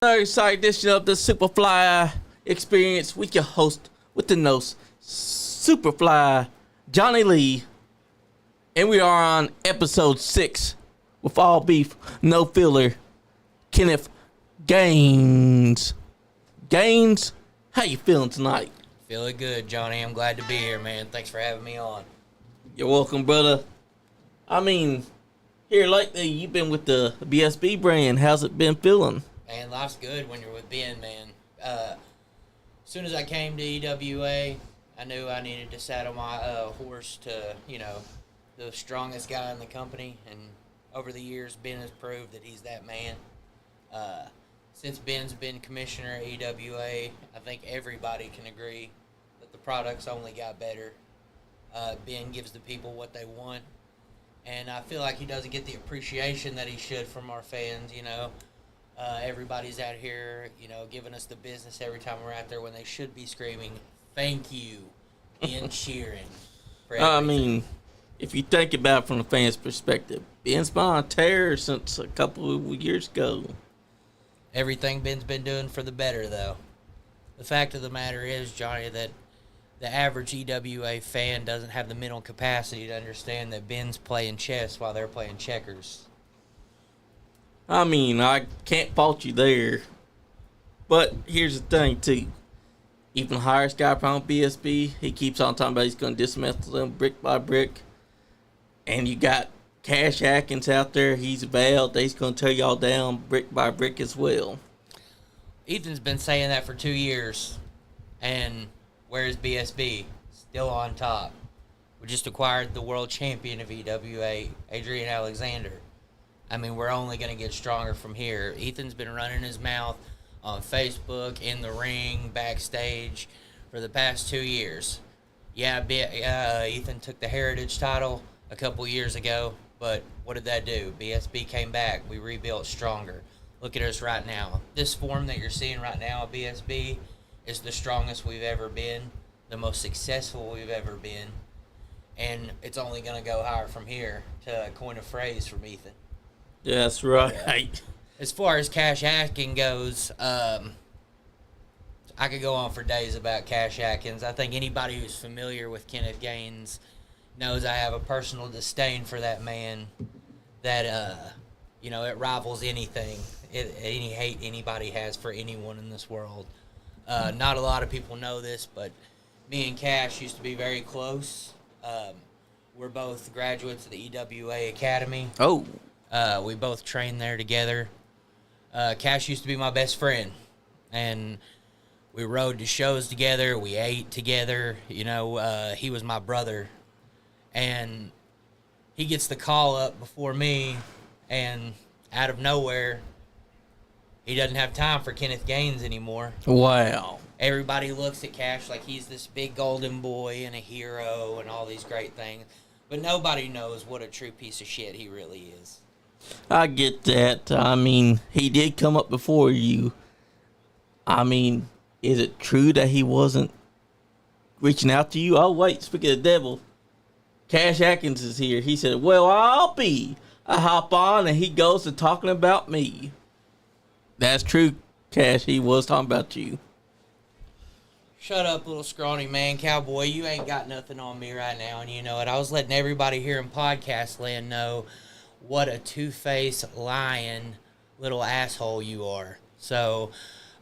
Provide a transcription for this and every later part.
Another exciting edition of the SuperFly experience with your host with the nose, SuperFly Johnny Lee. And we are on episode 6 with all beef, no filler, Kenneth Gainz. Gainz, how you feeling tonight? Feeling good, Johnny. I'm glad to be here, man. Thanks for having me on. You're welcome, brother. Here lately, you've been with the BSB brand. How's it been feeling? Man, life's good when you're with Ben, man. As soon as I came to EWA, I knew I needed to saddle my horse to, the strongest guy in the company. And over the years, Ben has proved that he's that man. Since Ben's been commissioner at EWA, I think everybody can agree that the product's only got better. Ben gives the people what they want. And I feel like he doesn't get the appreciation that he should from our fans, Everybody's out here, giving us the business every time we're out there when they should be screaming, "Thank you," and cheering. For everything. If you think about it from the fans' perspective, Ben's been on a tear since a couple of years ago. Everything Ben's been doing for the better, though. The fact of the matter is, Johnny, that the average EWA fan doesn't have the mental capacity to understand that Ben's playing chess while they're playing checkers. I can't fault you there. But here's the thing, too. Even the highest guy from BSB, he keeps on talking about he's going to dismantle them brick by brick. And you got Cash Atkins out there. He's vowed that he's going to tear y'all down brick by brick as well. Ethan's been saying that for 2 years. And where's BSB? Still on top. We just acquired the world champion of EWA, Adrian Alexander. We're only going to get stronger from here. Ethan's been running his mouth on Facebook, in the ring, backstage for the past 2 years. Ethan took the Heritage title a couple years ago, but what did that do? BSB came back. We rebuilt stronger. Look at us right now. This form that you're seeing right now at BSB is the strongest we've ever been, the most successful we've ever been, and it's only going to go higher from here, to coin a phrase from Ethan. Yeah, that's right. As far as Cash Atkins goes, I could go on for days about Cash Atkins. I think anybody who's familiar with Kenneth Gainz knows I have a personal disdain for that man that, it rivals anything, any hate anybody has for anyone in this world. Not a lot of people know this, but me and Cash used to be very close. We're both graduates of the EWA Academy. Oh. We both trained there together. Cash used to be my best friend, and we rode to shows together. We ate together. He was my brother, and he gets the call up before me, and out of nowhere, he doesn't have time for Kenneth Gainz anymore. Wow. Everybody looks at Cash like he's this big golden boy and a hero and all these great things, but nobody knows what a true piece of shit he really is. I get that. He did come up before you. Is it true that he wasn't reaching out to you? Oh, wait, speaking of the devil, Cash Atkins is here. He said, well, I'll be. I hop on, and he goes to talking about me. That's true, Cash. He was talking about you. Shut up, little scrawny man. Cowboy, you ain't got nothing on me right now, and you know it. I was letting everybody here in podcast land know what a two-faced, lying little asshole you are. So,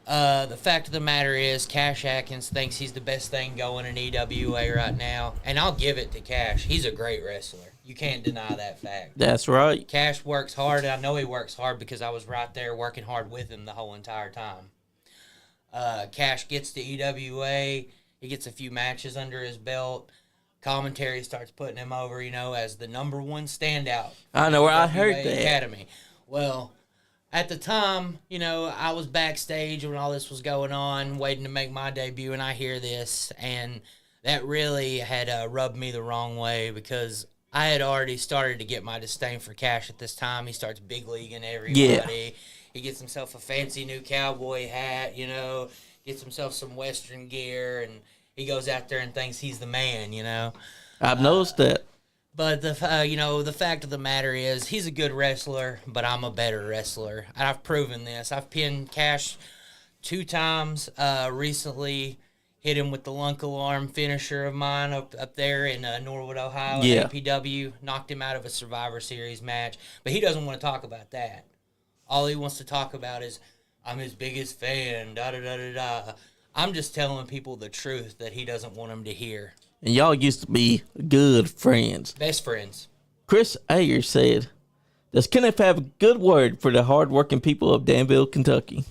the fact of the matter is, Cash Atkins thinks he's the best thing going in EWA right now. And I'll give it to Cash. He's a great wrestler. You can't deny that fact. That's right. Cash works hard, and I know he works hard because I was right there working hard with him the whole entire time. Cash gets to EWA. He gets a few matches under his belt. Commentary starts putting him over, as the number one standout. I know where I heard that. Academy. Well, at the time, I was backstage when all this was going on, waiting to make my debut, and I hear this, and that really had rubbed me the wrong way because I had already started to get my disdain for Cash at this time. He starts big leaguing everybody. Yeah. He gets himself a fancy new cowboy hat, gets himself some Western gear, and he goes out there and thinks he's the man, I've noticed that. But the fact of the matter is, he's a good wrestler, but I'm a better wrestler. And I've proven this. I've pinned Cash 2 times recently. Hit him with the lunk alarm finisher of mine up there in Norwood, Ohio, at APW. Knocked him out of a Survivor Series match. But he doesn't want to talk about that. All he wants to talk about is, I'm his biggest fan, da-da-da-da-da. I'm just telling people the truth that he doesn't want them to hear. And y'all used to be good friends. Best friends. Chris Ayer said, does Kenneth have a good word for the hard-working people of Danville, Kentucky?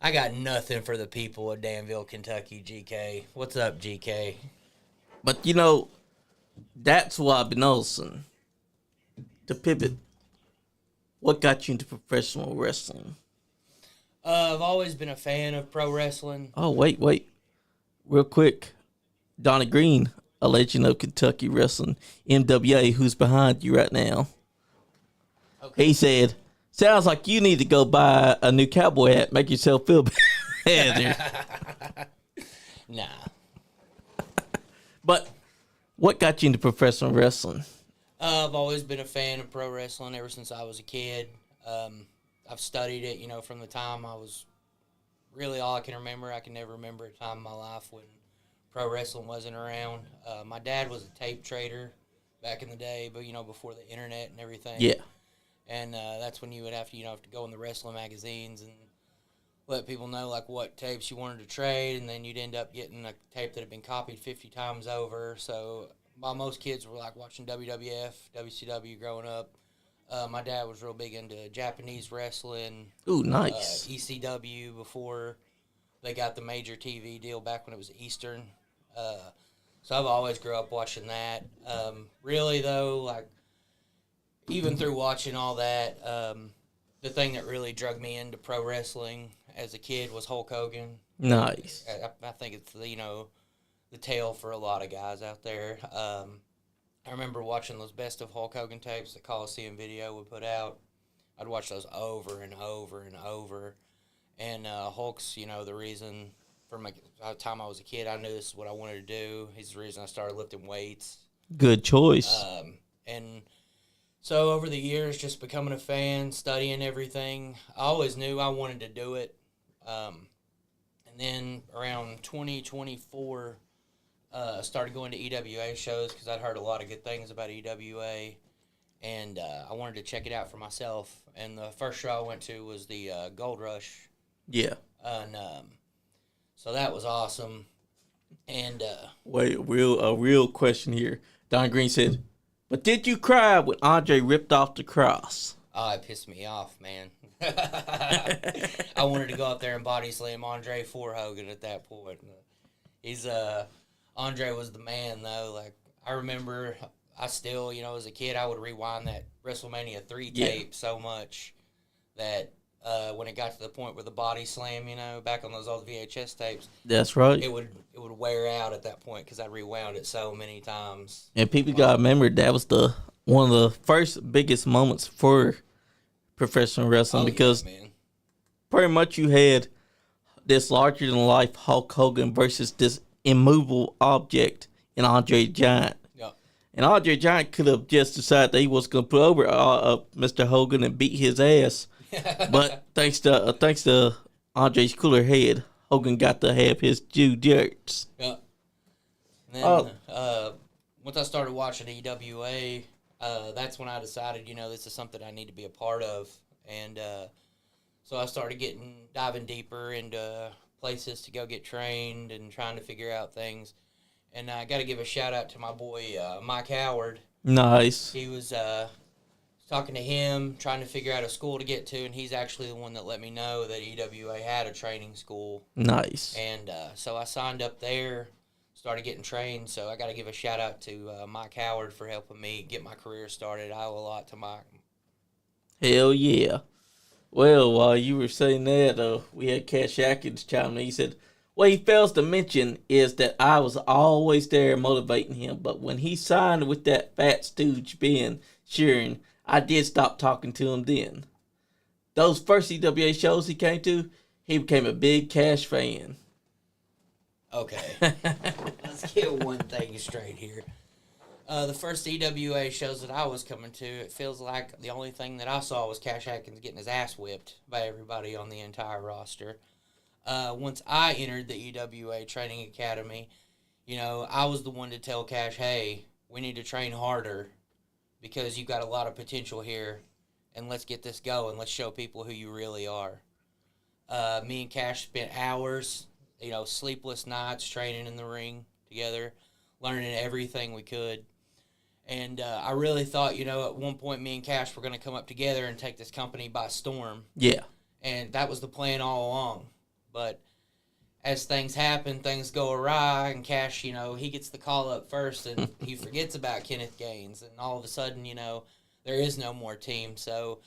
I got nothing for the people of Danville, Kentucky, GK. What's up, GK? But, that's what I've been noticing. To pivot, what got you into professional wrestling? I've always been a fan of pro wrestling. Oh, wait. Real quick. Donnie Green, a legend of Kentucky wrestling, MWA, who's behind you right now. Okay. He said, sounds like you need to go buy a new cowboy hat, make yourself feel better. Nah. But what got you into professional wrestling? I've always been a fan of pro wrestling ever since I was a kid. I've studied it, from the time I was really all I can remember. I can never remember a time in my life when pro wrestling wasn't around. My dad was a tape trader back in the day, but, before the internet and everything. Yeah. And that's when you would have to go in the wrestling magazines and let people know, what tapes you wanted to trade, and then you'd end up getting a tape that had been copied 50 times over. So while most kids were, watching WWF, WCW growing up, my dad was real big into Japanese wrestling. Ooh, nice. ECW before they got the major TV deal back when it was Eastern. So I've always grew up watching that. Really, though, even through watching all that, the thing that really drug me into pro wrestling as a kid was Hulk Hogan. Nice. I think it's, the tale for a lot of guys out there. I remember watching those best of Hulk Hogan tapes that Coliseum Video would put out. I'd watch those over and over and over. And Hulk's, the reason from the time I was a kid, I knew this is what I wanted to do. He's the reason I started lifting weights. Good choice. And so over the years, just becoming a fan, studying everything, I always knew I wanted to do it. And then around 2024, started going to EWA shows because I'd heard a lot of good things about EWA. And I wanted to check it out for myself. And the first show I went to was the Gold Rush. Yeah. And so that was awesome. And wait, a real question here. Don Green said, but did you cry when Andre ripped off the cross? Oh, it pissed me off, man. I wanted to go up there and body slam Andre for Hogan at that point. Andre was the man, though. I remember, I still, as a kid, I would rewind that WrestleMania 3 tape so much that when it got to the point where the body slam, back on those old VHS tapes. That's right. It would wear out at that point because I rewound it so many times. And people got to remember that was one of the first biggest moments for professional wrestling because pretty much you had this larger-than-life Hulk Hogan versus this immovable object in Andre Giant. Yeah. And Andre Giant could have just decided that he was going to put over Mr. Hogan and beat his ass. But thanks to Andre's cooler head, Hogan got to have his due dirt. Yeah. And then once I started watching EWA, that's when I decided, this is something I need to be a part of. And so I started diving deeper into places to go get trained and trying to figure out things. And I got to give a shout out to my boy, Mike Howard. Nice. He was talking to him, trying to figure out a school to get to, and he's actually the one that let me know that EWA had a training school. Nice. And so I signed up there, started getting trained. So I got to give a shout out to Mike Howard for helping me get my career started. I owe a lot to Mike. Hell yeah. Well, while you were saying that, we had Cash Atkins chime in. He said, what he fails to mention is that I was always there motivating him, but when he signed with that fat stooge Ben Sheeran, I did stop talking to him then. Those first EWA shows he came to, he became a big Cash fan. Okay. Let's get one thing straight here. The first EWA shows that I was coming to, it feels like the only thing that I saw was Cash Atkins getting his ass whipped by everybody on the entire roster. Once I entered the EWA Training Academy, I was the one to tell Cash, hey, we need to train harder because you've got a lot of potential here, and let's get this going. Let's show people who you really are. Me and Cash spent hours, sleepless nights training in the ring together, learning everything we could. And I really thought, at one point me and Cash were going to come up together and take this company by storm. Yeah. And that was the plan all along. But as things happen, things go awry, and Cash, he gets the call up first, and he forgets about Kenneth Gainz. And all of a sudden, there is no more team. So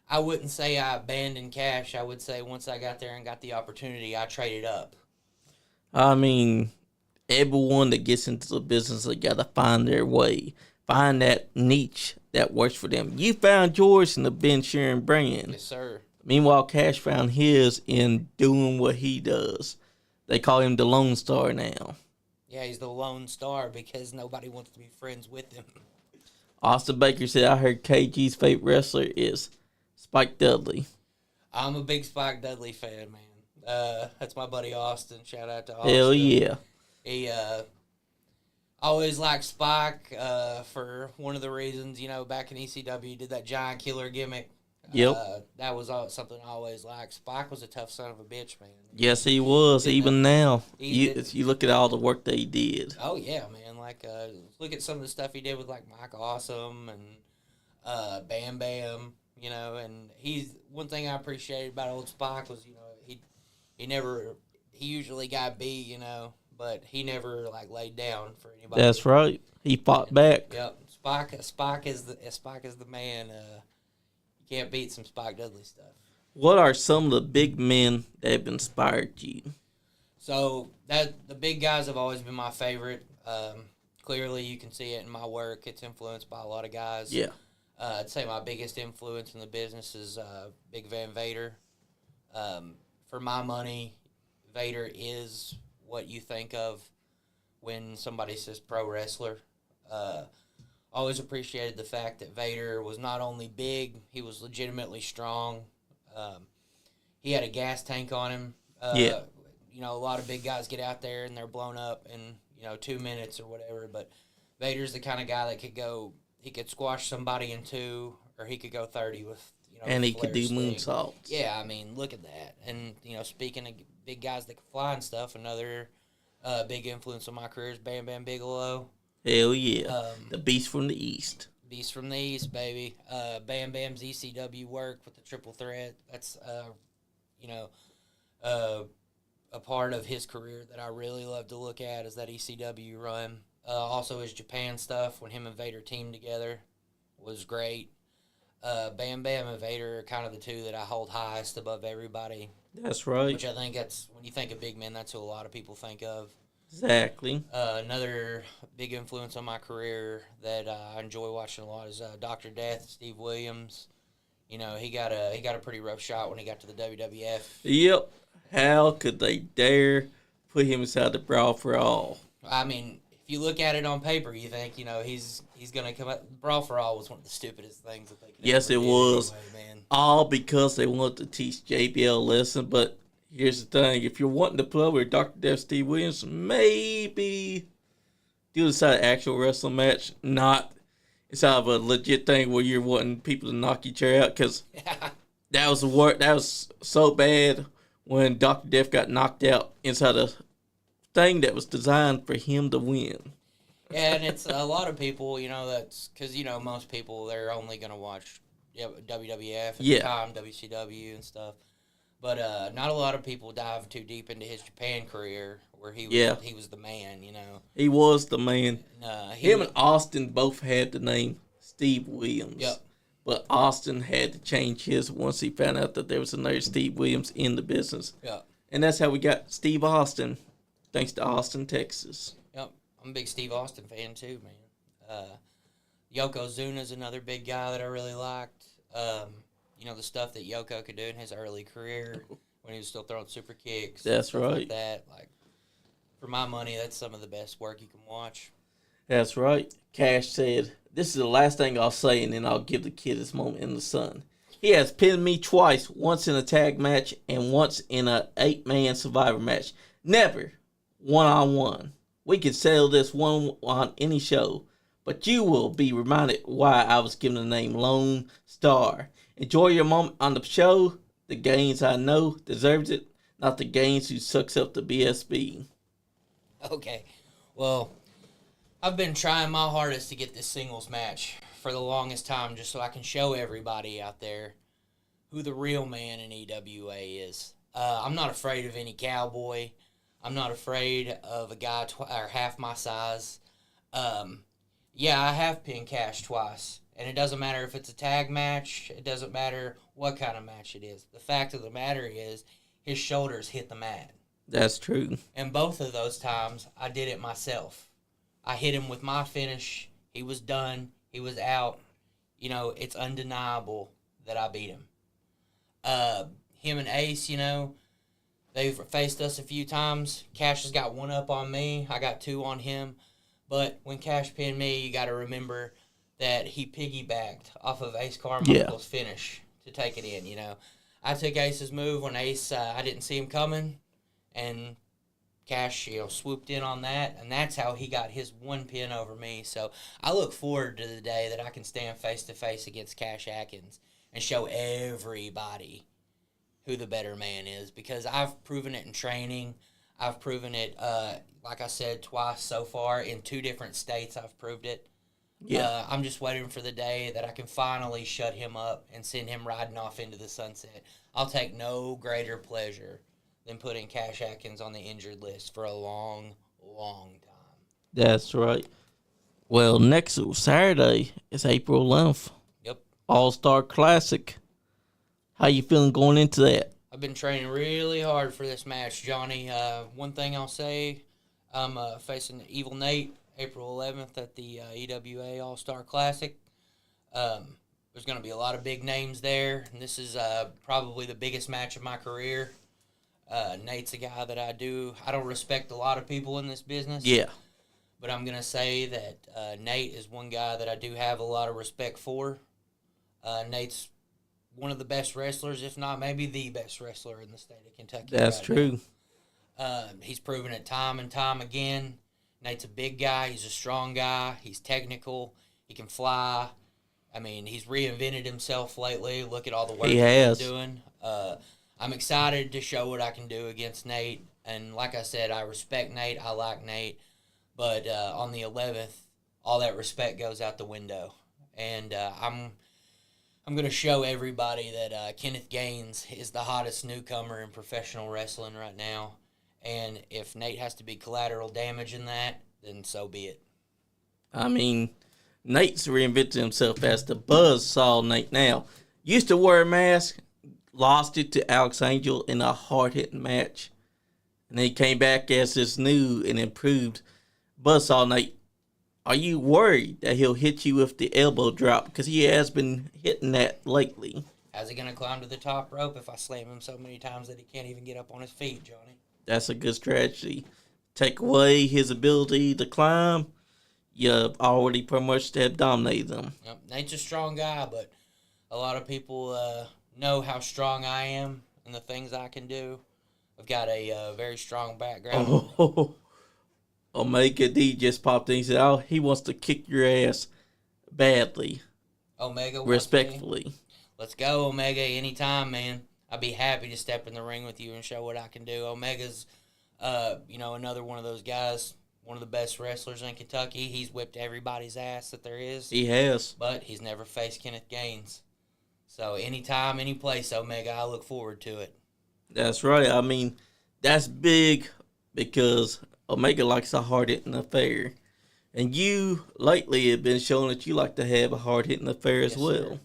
I wouldn't say I abandoned Cash. I would say once I got there and got the opportunity, I traded up. I mean, everyone that gets into the business, they got to find their way. Find that niche that works for them. You found yours in the Ben Sharon brand. Yes, sir. Meanwhile, Cash found his in doing what he does. They call him the Lone Star now. Yeah, he's the Lone Star because nobody wants to be friends with him. Austin Baker said, I heard KG's favorite wrestler is Spike Dudley. I'm a big Spike Dudley fan, man. That's my buddy Austin. Shout out to Austin. Hell yeah. He always liked Spike for one of the reasons, back in ECW, did that giant killer gimmick. Yep. That was something I always liked. Spike was a tough son of a bitch, man. Yes, he was. Even now, you look at all the work that he did. Oh, yeah, man. Like, look at some of the stuff he did with, like, Mike Awesome and Bam Bam, and one thing I appreciated about old Spike was, he usually got beat, but he never, like, laid down for anybody. That's right. He fought back. Yep. Spike is the man. You can't beat some Spike Dudley stuff. What are some of the big men that have inspired you? So the big guys have always been my favorite. Clearly, you can see it in my work. It's influenced by a lot of guys. Yeah. I'd say my biggest influence in the business is Big Van Vader. For my money, Vader is what you think of when somebody says pro wrestler. Always appreciated the fact that Vader was not only big, he was legitimately strong. He had a gas tank on him. Yeah. A lot of big guys get out there and they're blown up in, 2 minutes or whatever. But Vader's the kind of guy that he could squash somebody in 2, or he could go 30 with, and he could do sling. moonsaults. Yeah, I mean, look at that. And, speaking of big guys that can fly and stuff, another big influence on my career is Bam Bam Bigelow. Hell yeah. The Beast from the East. Beast from the East, baby. Bam Bam's ECW work with the Triple Threat. That's, a part of his career that I really love to look at is that ECW run. Also his Japan stuff when him and Vader teamed together was great. Bam Bam and Vader are kind of the two that I hold highest above everybody. That's right. Which I think that's, when you think of big men, that's who a lot of people think of. Exactly. Another big influence on my career that I enjoy watching a lot is Dr. Death, Steve Williams. He got a pretty rough shot when he got to the WWF. Yep. How could they dare put him inside the Brawl for All? I mean, if you look at it on paper, you think he's going to come out. Brawl for All was one of the stupidest things that they could. Yes, ever it do was. anyway, man. All because they wanted to teach JBL a lesson, but here's the thing. If you're wanting to play with Dr. Death Steve Williams, maybe do inside an actual wrestling match, not inside of a legit thing where you're wanting people to knock each other out, because that was so bad when Dr. Death got knocked out inside a thing that was designed for him to win. Yeah, and it's a lot of people, that's because, most people, they're only going to watch WWF at the time, WCW and stuff. But not a lot of people dive too deep into his Japan career where he was the man, He was the man. Him and Austin both had the name Steve Williams. Yep. But Austin had to change his once he found out that there was another Steve Williams in the business. Yep. And that's how we got Steve Austin, thanks to Austin, Texas. Yep. I'm a big Steve Austin fan too, man. Yokozuna's another big guy that I really liked. The stuff that Yoko could do in his early career when he was still throwing super kicks. That's stuff right. Like that. Like, for my money, that's some of the best work you can watch. That's right. Cash said, "This is the last thing I'll say, and then I'll give the kid his moment in the sun." He has pinned me twice, once in a tag match and once in a 8-man survivor match. Never one-on-one. We could settle this one on any show, but you will be reminded why I was given the name Lone Star. Enjoy your moment on the show. The Gainz I know deserves it, not the Gainz who sucks up the BSB. Okay. Well, I've been trying my hardest to get this singles match for the longest time just so I can show everybody out there who the real man in EWA is. I'm not afraid of any cowboy. I'm not afraid of a guy or half my size. Yeah, I have pinned Cash twice. And it doesn't matter if it's a tag match. It doesn't matter what kind of match it is. The fact of the matter is his shoulders hit the mat. That's true. And both of those times, I did it myself. I hit him with my finish. He was done. He was out. You know, it's undeniable that I beat him. Him and Ace, you know, they've faced us a few times. Cash has got one up on me. I got two on him. But when Cash pinned me, you got to remember that he piggybacked off of Ace Carmichael's finish to take it in, you know. I took Ace's move when Ace, I didn't see him coming, and Cash, you know, swooped in on that, and that's how he got his one pin over me. So I look forward to the day that I can stand face-to-face against Cash Atkins and show everybody who the better man is, because I've proven it in training. I've proven it, like I said, twice so far. In 2 different states I've proved it. Yeah. I'm just waiting for the day that I can finally shut him up and send him riding off into the sunset. I'll take no greater pleasure than putting Cash Atkins on the injured list for a long, long time. That's right. Well, next Saturday is April 11th. Yep. All-Star Classic. How you feeling going into that? I've been training really hard for this match, Johnny. One thing I'll say, I'm facing Evil Nate April 11th at the EWA All-Star Classic. There's going to be a lot of big names there, and this is probably the biggest match of my career. Nate's a guy that I don't respect a lot of people in this business. Yeah. But I'm going to say that Nate is one guy that I do have a lot of respect for. Nate's one of the best wrestlers, if not maybe the best wrestler in the state of Kentucky. That's true. He's proven it time and time again. Nate's a big guy. He's a strong guy. He's technical. He can fly. I mean, he's reinvented himself lately. Look at all the work he's doing. I'm excited to show what I can do against Nate. And like I said, I respect Nate. I like Nate. But on the 11th, all that respect goes out the window. And I'm going to show everybody that Kenneth Gainz is the hottest newcomer in professional wrestling right now. And if Nate has to be collateral damage in that, then so be it. I mean, Nate's reinvented himself as the Buzzsaw Nate now. Used to wear a mask, lost it to Alex Angel in a hard-hitting match. And then he came back as this new and improved Buzzsaw Nate. Are you worried that he'll hit you with the elbow drop? Because he has been hitting that lately. How's he going to climb to the top rope if I slam him so many times that he can't even get up on his feet, Johnny? That's a good strategy. Take away his ability to climb, you already pretty much have dominated him. Yep. Nate's a strong guy, but a lot of people know how strong I am and the things I can do. I've got a very strong background. Oh, Omega D just popped in. He said, "Oh, he wants to kick your ass badly." Omega, respectfully. Let's go, Omega. Anytime, man. I'd be happy to step in the ring with you and show what I can do. Omega's, another one of those guys, one of the best wrestlers in Kentucky. He's whipped everybody's ass that there is. He has. But he's never faced Kenneth Gainz. So anytime, any place, Omega, I look forward to it. That's right. I mean, that's big because Omega likes a hard-hitting affair. And you, lately, have been showing that you like to have a hard-hitting affair as well. Sir.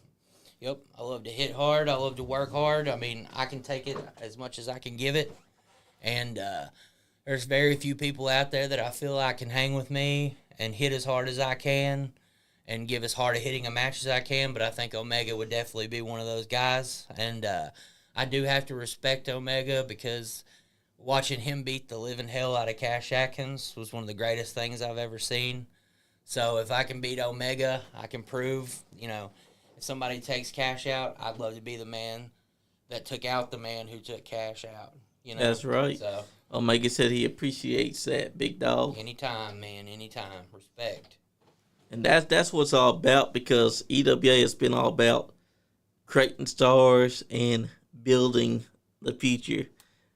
Yep, I love to hit hard. I love to work hard. I mean, I can take it as much as I can give it. And there's very few people out there that I feel like can hang with me and hit as hard as I can and give as hard a hitting a match as I can. But I think Omega would definitely be one of those guys. And I do have to respect Omega because watching him beat the living hell out of Cash Atkins was one of the greatest things I've ever seen. So if I can beat Omega, I can prove, if somebody takes Cash out, I'd love to be the man that took out the man who took Cash out. That's right. So Omega said he appreciates that, big dog. anytime, man, anytime. Respect. And that's what it's all about, because EWA has been all about creating stars and building the future.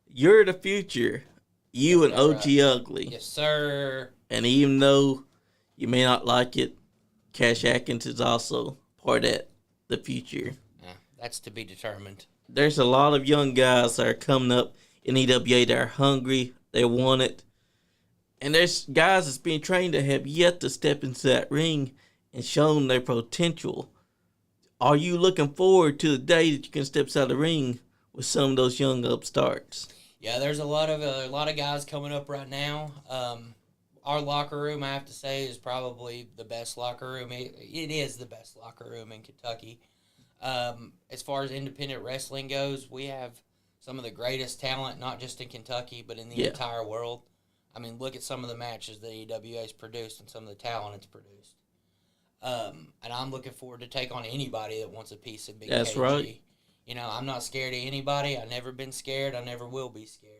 You're the future. You and OG right. Ugly. Yes, sir. And even though you may not like it, Cash Atkins is also part of the future. That's to be determined. There's a lot of young guys that are coming up in EWA that are hungry. They want it. And there's guys that's being trained that have yet to step into that ring and shown their potential. Are you looking forward to the day that you can step out of the ring with some of those young upstarts? Yeah, there's a lot of guys coming up right now. Our locker room, I have to say, is probably the best locker room. It is the best locker room in Kentucky. As far as independent wrestling goes, we have some of the greatest talent, not just in Kentucky, but in the entire world. I mean, look at some of the matches that EWA's produced and some of the talent it's produced. And I'm looking forward to take on anybody that wants a piece of Big KG. That's right. I'm not scared of anybody. I've never been scared. I never will be scared.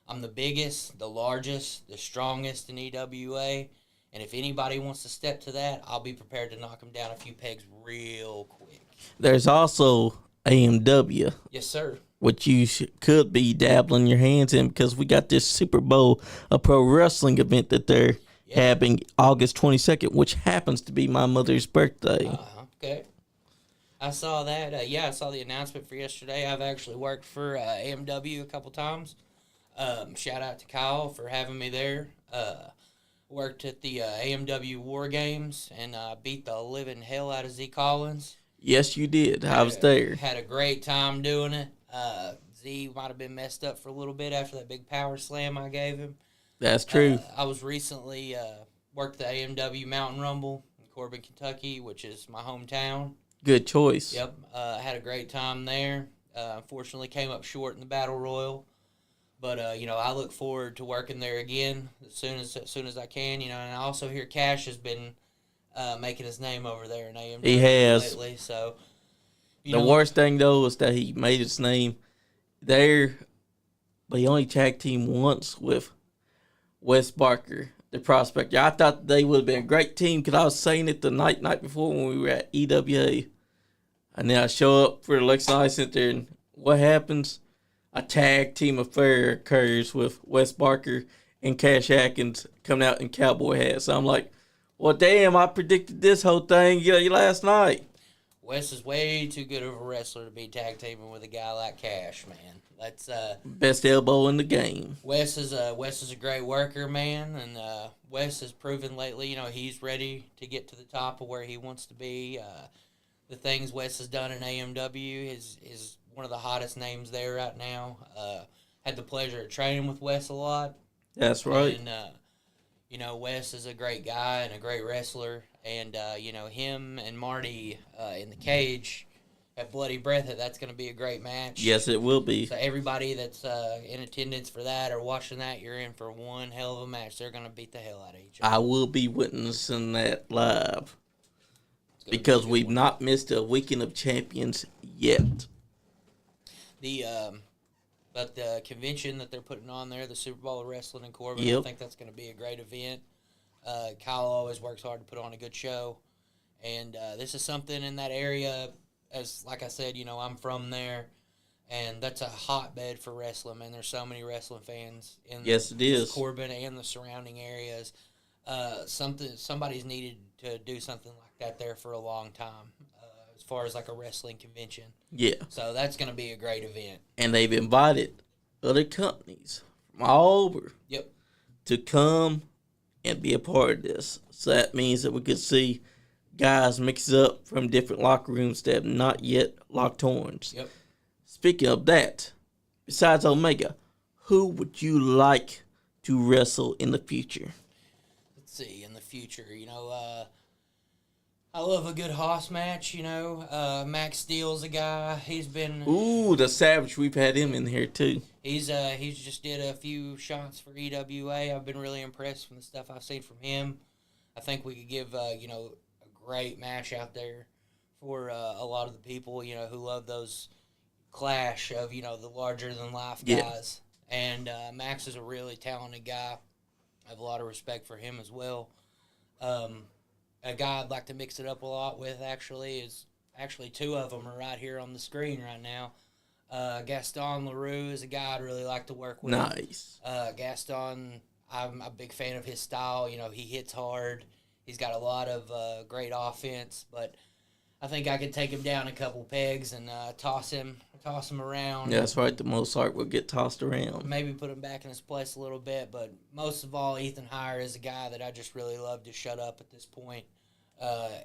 I'm the biggest, the largest, the strongest in EWA. And if anybody wants to step to that, I'll be prepared to knock them down a few pegs real quick. There's also AMW. Yes, sir. Which you could be dabbling your hands in, because we got this Super Bowl, a pro wrestling event that they're having August 22nd, which happens to be my mother's birthday. Okay. I saw that. I saw the announcement for yesterday. I've actually worked for AMW a couple times. Shout out to Kyle for having me there. Worked at the AMW War Games and beat the living hell out of Z Collins. Yes, you did. I was there. Had a great time doing it. Z might have been messed up for a little bit after that big power slam I gave him. That's true. I was recently worked the AMW Mountain Rumble in Corbin, Kentucky, which is my hometown. Good choice. Yep. Had a great time there. Unfortunately, came up short in the Battle Royal. But, I look forward to working there again as soon as I can. And I also hear Cash has been making his name over there in AMW he has. lately. So, the worst thing, though, is that he made his name there, but he only tag teamed once with Wes Barker, the prospector. I thought they would have been a great team, because I was saying it the night before when we were at EWA. And then I show up for the Lexington Eye Center, and what happens? A tag team affair occurs with Wes Barker and Cash Atkins coming out in cowboy hats. So I'm like, well, damn, I predicted this whole thing last night. Wes is way too good of a wrestler to be tag teaming with a guy like Cash, man. That's best elbow in the game. Wes is a great worker, man, and Wes has proven lately, he's ready to get to the top of where he wants to be. The things Wes has done in AMW is one of the hottest names there right now. Had the pleasure of training with Wes a lot. That's right. And Wes is a great guy and a great wrestler, and him and Marty in the cage at Bloody Breath, that's going to be a great match. Yes, it will be. So everybody that's in attendance for that or watching that, you're in for one hell of a match. They're going to beat the hell out of each other. I will be witnessing that live, because we've not missed a Weekend of Champions yet. But the convention that they're putting on there, the Super Bowl of Wrestling in Corbin, yep. I think that's going to be a great event. Kyle always works hard to put on a good show. And this is something in that area, like I said, I'm from there. And that's a hotbed for wrestling, man. There's so many wrestling fans in yes, it is. Corbin and the surrounding areas. Somebody's needed to do something like that there for a long time. As far as like a wrestling convention. Yeah. So that's going to be a great event. And they've invited other companies from all over to come and be a part of this. So that means that we could see guys mix up from different locker rooms that have not yet locked horns. Yep. Speaking of that, besides Omega, who would you like to wrestle in the future? Let's see, in the future, I love a good Haas match, Max Steele's a guy. He's been... Ooh, the Savage. We've had him in here, too. He's just did a few shots for EWA. I've been really impressed with the stuff I've seen from him. I think we could give a great match out there for a lot of the people who love those clash of the larger than life guys. And Max is a really talented guy. I have a lot of respect for him as well. A guy I'd like to mix it up a lot with is two of them are right here on the screen right now. Gaston Leroux is a guy I'd really like to work with. Nice. Gaston, I'm a big fan of his style. He hits hard. He's got a lot of great offense, but I think I could take him down a couple pegs and toss him around. Yeah, that's right. The Mozart will get tossed around. Maybe put him back in his place a little bit, but most of all, Ethan Heyer is a guy that I just really love to shut up at this point.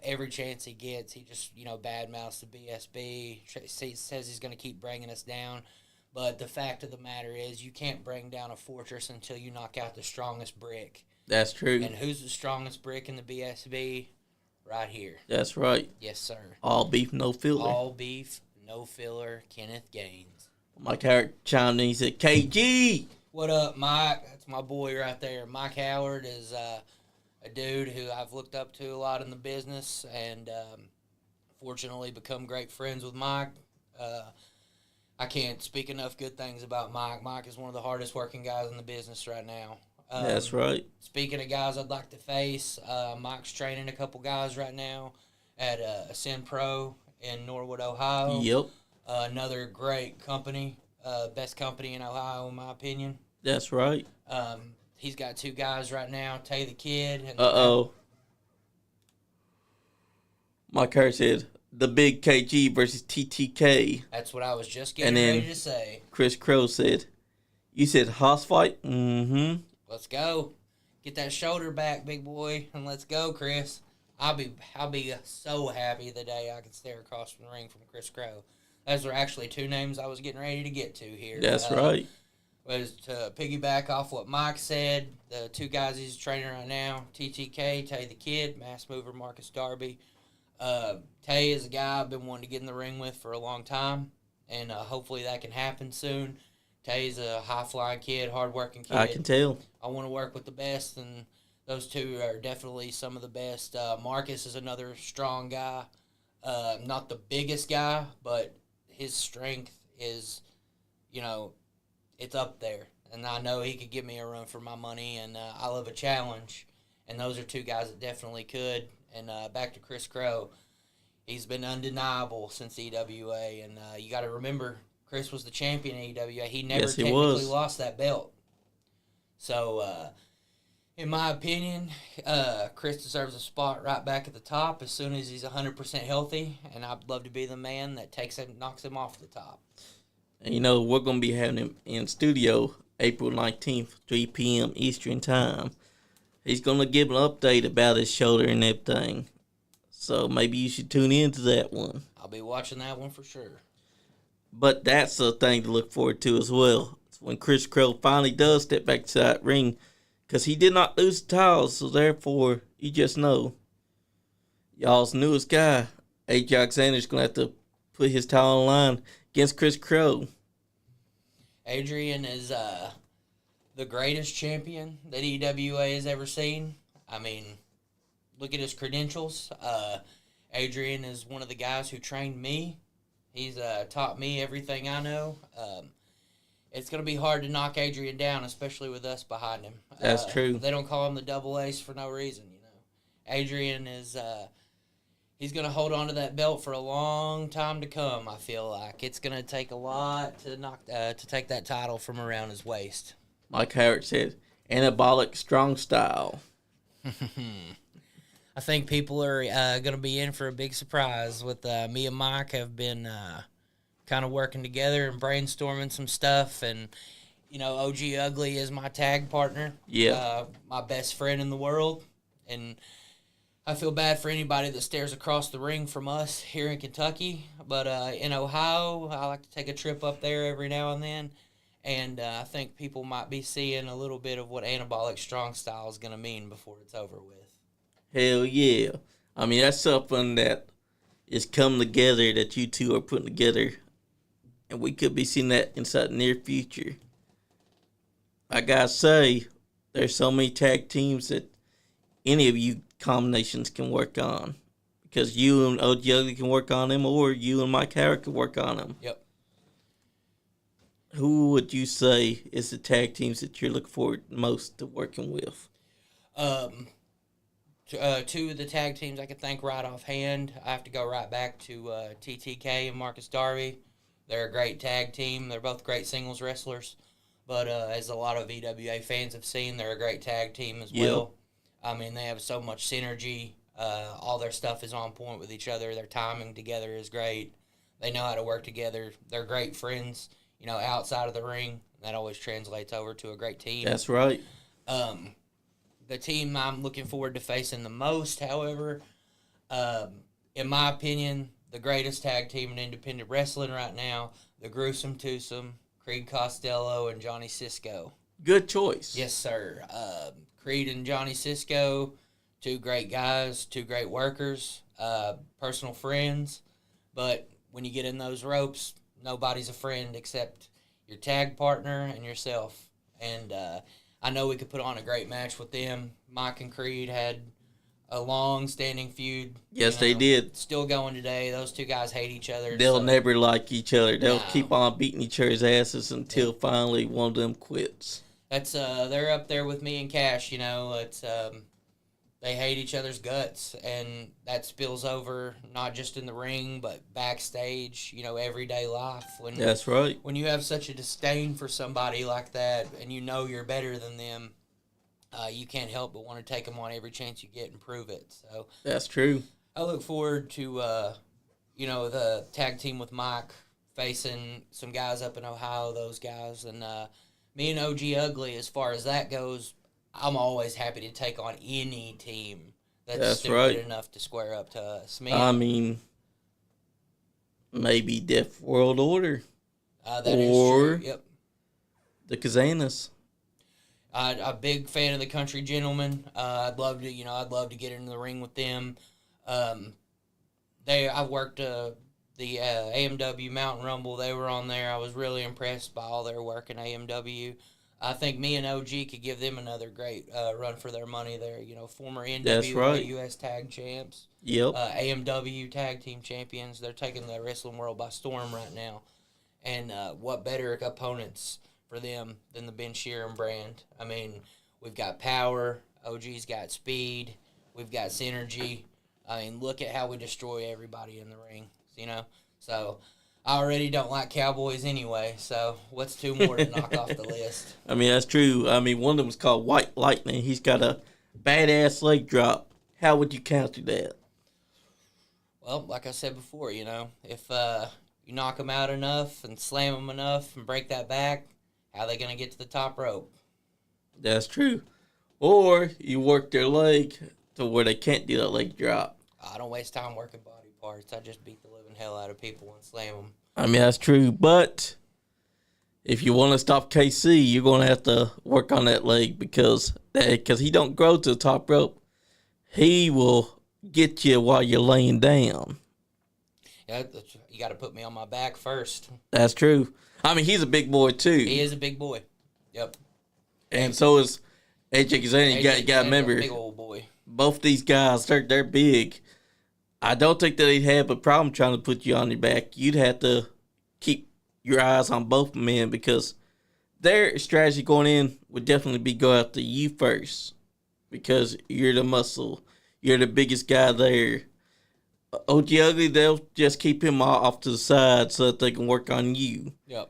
Every chance he gets, he just badmouths the BSB. Says he's going to keep bringing us down, but the fact of the matter is, you can't bring down a fortress until you knock out the strongest brick. That's true. And who's the strongest brick in the BSB? Right here. That's right. Yes, sir. All beef, no filler. All beef, no filler. Kenneth Gainz. Mike Howard chimed in. He said, "KG, what up, Mike?" That's my boy right there. Mike Howard is a dude who I've looked up to a lot in the business, and fortunately become great friends with Mike. I can't speak enough good things about Mike. Mike is one of the hardest working guys in the business right now. That's right. Speaking of guys I'd like to face, Mike's training a couple guys right now at Ascend Pro in Norwood, Ohio. Yep. Another great company, best company in Ohio, in my opinion. That's right. He's got two guys right now, Tay the Kid. Uh-oh. Mike Hurd said, the big KG versus TTK. That's what I was just getting ready to say. Chris Crow said, you said hoss fight? Mm-hmm. Let's go. Get that shoulder back, big boy, and let's go, Chris. I'll be so happy the day I can stare across from the ring from Chris Crow. Those are actually two names I was getting ready to get to here. That's right. Was to piggyback off what Mike said, the two guys he's training right now, TTK, Tay the Kid, mass mover Marcus Darby. Tay is a guy I've been wanting to get in the ring with for a long time, and hopefully that can happen soon. Tay's a high-flying kid, hard-working kid. I can tell. I want to work with the best, and those two are definitely some of the best. Marcus is another strong guy. Not the biggest guy, but his strength is, it's up there. And I know he could give me a run for my money, and I love a challenge. And those are two guys that definitely could. And back to Chris Crow. He's been undeniable since EWA, and you got to remember, Chris was the champion in EWA. He never technically lost that belt. So, in my opinion, Chris deserves a spot right back at the top as soon as he's 100% healthy, and I'd love to be the man that knocks him off the top. And we're going to be having him in studio April 19th, 3 p.m. Eastern Time. He's going to give an update about his shoulder and everything. So maybe you should tune into that one. I'll be watching that one for sure. But that's a thing to look forward to as well. It's when Chris Crow finally does step back to that ring, because he did not lose the titles, so therefore, you just know, y'all's newest guy, AJ Alexander's going to have to put his title on the line against Chris Crow. Adrian is the greatest champion that EWA has ever seen. I mean, look at his credentials. Adrian is one of the guys who trained me. He's taught me everything I know. It's going to be hard to knock Adrian down, especially with us behind him. That's true. They don't call him the double ace for no reason, Adrian is he's going to hold on to that belt for a long time to come, I feel like. It's going to take a lot to take that title from around his waist. Mike Howard said, anabolic strong style. I think people are going to be in for a big surprise. With me and Mike have been kind of working together and brainstorming some stuff. And, OG Ugly is my tag partner. Yeah. My best friend in the world. And I feel bad for anybody that stares across the ring from us here in Kentucky. But in Ohio, I like to take a trip up there every now and then. And I think people might be seeing a little bit of what anabolic strong style is going to mean before it's over with. Hell yeah. I mean, that's something that is coming together that you two are putting together. And we could be seeing that inside the near future. I gotta say, there's so many tag teams that any of you combinations can work on. Because you and OG Ugly can work on them, or you and Mike Howard can work on them. Yep. Who would you say is the tag teams that you're looking forward most to working with? Two of the tag teams I can think right offhand. I have to go right back to TTK and Marcus Darby. They're a great tag team. They're both great singles wrestlers. But as a lot of EWA fans have seen, they're a great tag team as well. I mean, they have so much synergy. All their stuff is on point with each other. Their timing together is great. They know how to work together. They're great friends, outside of the ring. That always translates over to a great team. That's right. The team I'm looking forward to facing the most, however, in my opinion, the greatest tag team in independent wrestling right now, the Gruesome Twosome, Creed Costello and Johnny Cisco. Good choice. Yes, sir. Creed and Johnny Cisco, two great guys, two great workers, personal friends. But when you get in those ropes, nobody's a friend except your tag partner and yourself. And I know we could put on a great match with them. Mike and Creed had a long-standing feud. Yes, they did. Still going today. Those two guys hate each other. They'll never like each other. They'll keep on beating each other's asses until finally one of them quits. That's they're up there with me and Cash. It's they hate each other's guts, and that spills over not just in the ring but backstage. Everyday life. That's right. When you have such a disdain for somebody like that, and you're better than them, you can't help but want to take them on every chance you get and prove it. So that's true. I look forward to the tag team with Mike facing some guys up in Ohio. Those guys and me and OG Ugly. As far as that goes, I'm always happy to take on any team that's stupid enough to square up to us. Maybe Death World Order. That is true. Yep. The Kazanas. A big fan of the Country Gentlemen. I'd love to get into the ring with them. I worked the AMW Mountain Rumble. They were on there. I was really impressed by all their work in AMW. I think me and OG could give them another great run for their money there. Former NWA U.S. Tag Champs. Yep. AMW Tag Team Champions. They're taking the wrestling world by storm right now. And what better opponents for them than the Ben Sheeran brand? I mean, we've got power. OG's got speed. We've got synergy. I mean, look at how we destroy everybody in the ring, So I already don't like Cowboys anyway, so what's two more to knock off the list? I mean, that's true. I mean, one of them is called White Lightning. He's got a badass leg drop. How would you counter that? Well, like I said before, if you knock them out enough and slam them enough and break that back, how are they going to get to the top rope? That's true. Or you work their leg to where they can't do that leg drop. I don't waste time working body parts. I just beat the living hell out of people and slam them. I mean, that's true. But if you want to stop KC, you're going to have to work on that leg because he don't grow to the top rope. He will get you while you're laying down. Yeah, you got to put me on my back first. That's true. I mean, he's a big boy, too. He is a big boy. Yep. And so is AJ Kazan. You got to remember, big old boy. Both these guys, they're big. I don't think that they'd have a problem trying to put you on your back. You'd have to keep your eyes on both men because their strategy going in would definitely be go after you first because you're the muscle. You're the biggest guy there. OG Ugly, they'll just keep him off to the side so that they can work on you. Yep.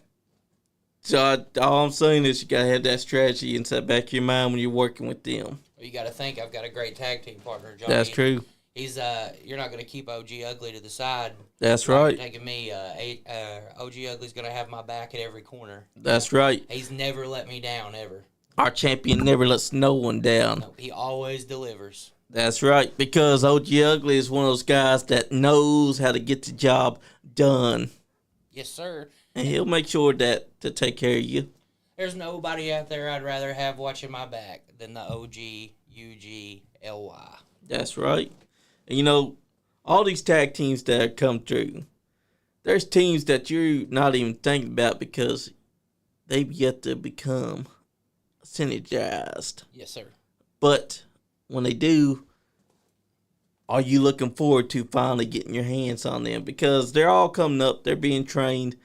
So all I'm saying is you got to have that strategy in the back of your mind when you're working with them. Well, you got to think I've got a great tag team partner, Johnny. That's true. He's you're not going to keep OG Ugly to the side. That's right. Taking me, OG Ugly's going to have my back at every corner. That's right. He's never let me down ever. Our champion never lets no one down. No, he always delivers. That's right, because OG Ugly is one of those guys that knows how to get the job done. Yes, sir. And he'll make sure that to take care of you. There's nobody out there I'd rather have watching my back than the OG UGLY. That's right. And all these tag teams that have come through, there's teams that you're not even thinking about because they've yet to become synergized. Yes, sir. But when they do, are you looking forward to finally getting your hands on them? Because they're all coming up. They're being trained.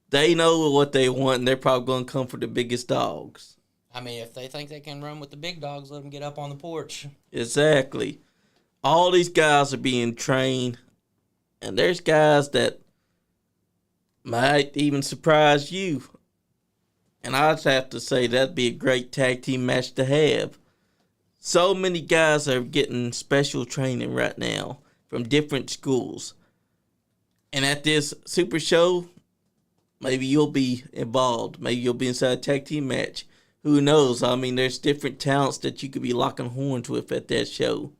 They know what they want, and they're probably going to come for the biggest dogs. I mean, if they think they can run with the big dogs, let them get up on the porch. Exactly. All these guys are being trained, and there's guys that might even surprise you. And I'd have to say that'd be a great tag team match to have. So many guys are getting special training right now from different schools. And at this super show, maybe you'll be involved. Maybe you'll be inside a tag team match. Who knows? I mean, there's different talents that you could be locking horns with at that show.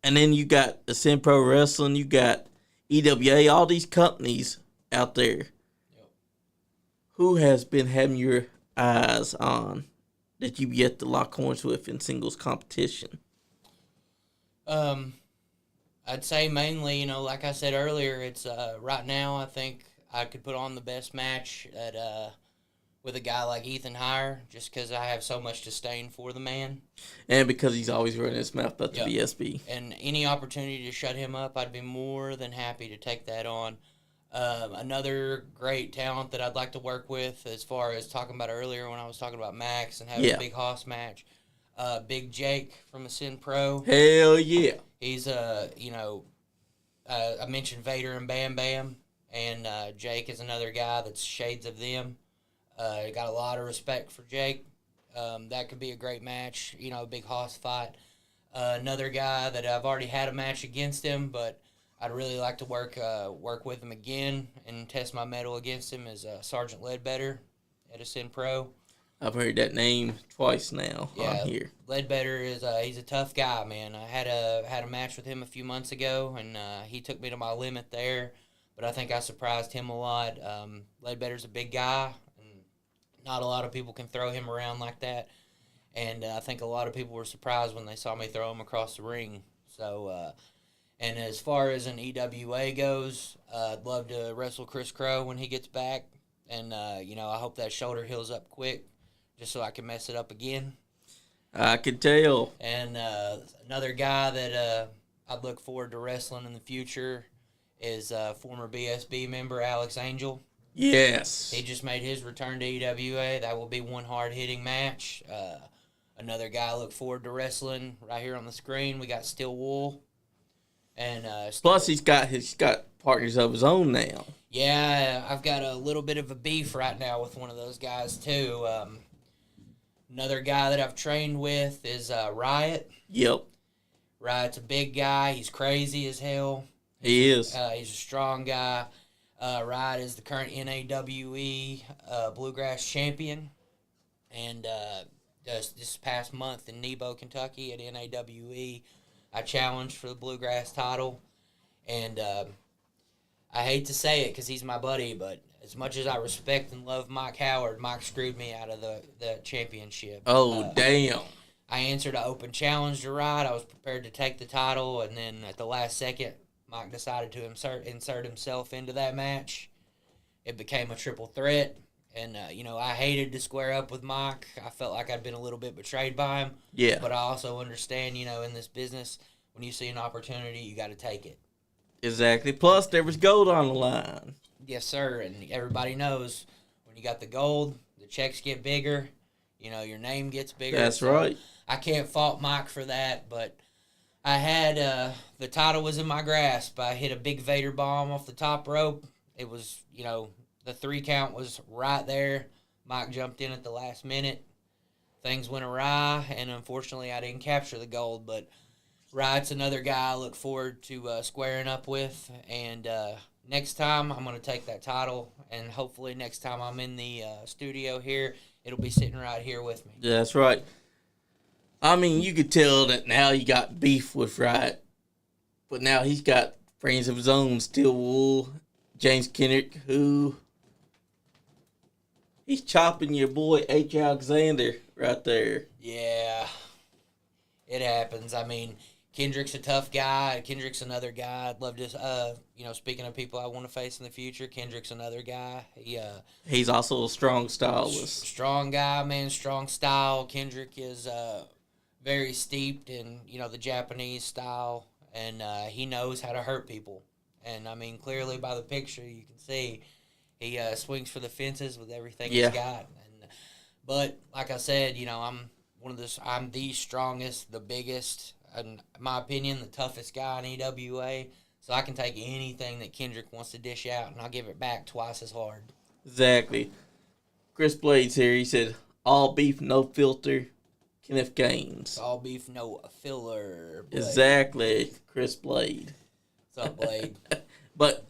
And then you got Ascend Pro Wrestling, you got EWA, all these companies out there. Yep. Who has been having your eyes on that you've yet to lock horns with in singles competition? I'd say mainly, like I said earlier, it's right now I think I could put on the best match with a guy like Ethan Heyer, just because I have so much disdain for the man. And because he's always running his mouth about the BSB. And any opportunity to shut him up, I'd be more than happy to take that on. Another great talent that I'd like to work with, as far as talking about earlier when I was talking about Max and having a big Hoss match, Big Jake from Ascend Pro. Hell yeah. He's, I mentioned Vader and Bam Bam, and Jake is another guy that's shades of them. Got a lot of respect for Jake. That could be a great match, a big Hoss fight. Another guy that I've already had a match against him, but I'd really like to work with him again and test my mettle against him is Sergeant Ledbetter at Ascend Pro. I've heard that name twice now on here. Ledbetter is he's a tough guy, man. I had a match with him a few months ago, and he took me to my limit there, but I think I surprised him a lot. Ledbetter's a big guy, and not a lot of people can throw him around like that, and I think a lot of people were surprised when they saw me throw him across the ring. So, and as far as an EWA goes, I'd love to wrestle Chris Crow when he gets back, and I hope that shoulder heals up quick, just so I can mess it up again. I can tell. And another guy that I'd look forward to wrestling in the future is former BSB member Alex Angel. Yes. He just made his return to EWA. That will be one hard-hitting match. Another guy I look forward to wrestling right here on the screen. We got Steel Wool. And plus he's got partners of his own now. Yeah, I've got a little bit of a beef right now with one of those guys too. Another guy that I've trained with is Riot. Yep. Riot's a big guy. He's crazy as hell. He is. He's a strong guy. Riot is the current NAWE Bluegrass champion. And this past month in Nebo, Kentucky at NAWE, I challenged for the Bluegrass title. And I hate to say it because he's my buddy, but as much as I respect and love Mike Howard, Mike screwed me out of the championship. Oh, damn. I answered an open challenge to Riot. I was prepared to take the title, and then at the last second, Mike decided to insert himself into that match. It became a triple threat, and, I hated to square up with Mike. I felt like I'd been a little bit betrayed by him. Yeah. But I also understand, in this business, when you see an opportunity, you got to take it. Exactly. Plus, there was gold on the line. Yes, sir, and everybody knows when you got the gold, the checks get bigger, your name gets bigger. That's right. I can't fault Mike for that, but I had, the title was in my grasp. I hit a big Vader bomb off the top rope. It was, the 3 count was right there. Mike jumped in at the last minute. Things went awry, and unfortunately I didn't capture the gold, but Riot's another guy I look forward to squaring up with, and next time I'm going to take that title, and hopefully next time I'm in the studio here, it'll be sitting right here with me. That's right. I mean, you could tell that now you got beef with Riot, but now he's got friends of his own, Steel Wool, James Kendrick, who he's chopping your boy H. Alexander right there. Yeah, it happens. I mean, Kendrick's a tough guy. Kendrick's another guy. I'd love to, speaking of people I want to face in the future, Kendrick's another guy. He's also a strong stylist. Strong guy, man, strong style. Kendrick is very steeped in, the Japanese style. and he knows how to hurt people. And, I mean, clearly by the picture you can see he swings for the fences with everything he's got. But, like I said, I'm the strongest, the biggest, and in my opinion, the toughest guy in EWA. So I can take anything that Kendrick wants to dish out, and I'll give it back twice as hard. Exactly. Chris Blades here. He said, all beef, no filter. Kenneth Gainz. All beef, no filler. Blade. Exactly, Chris Blade. What's up, Blade? But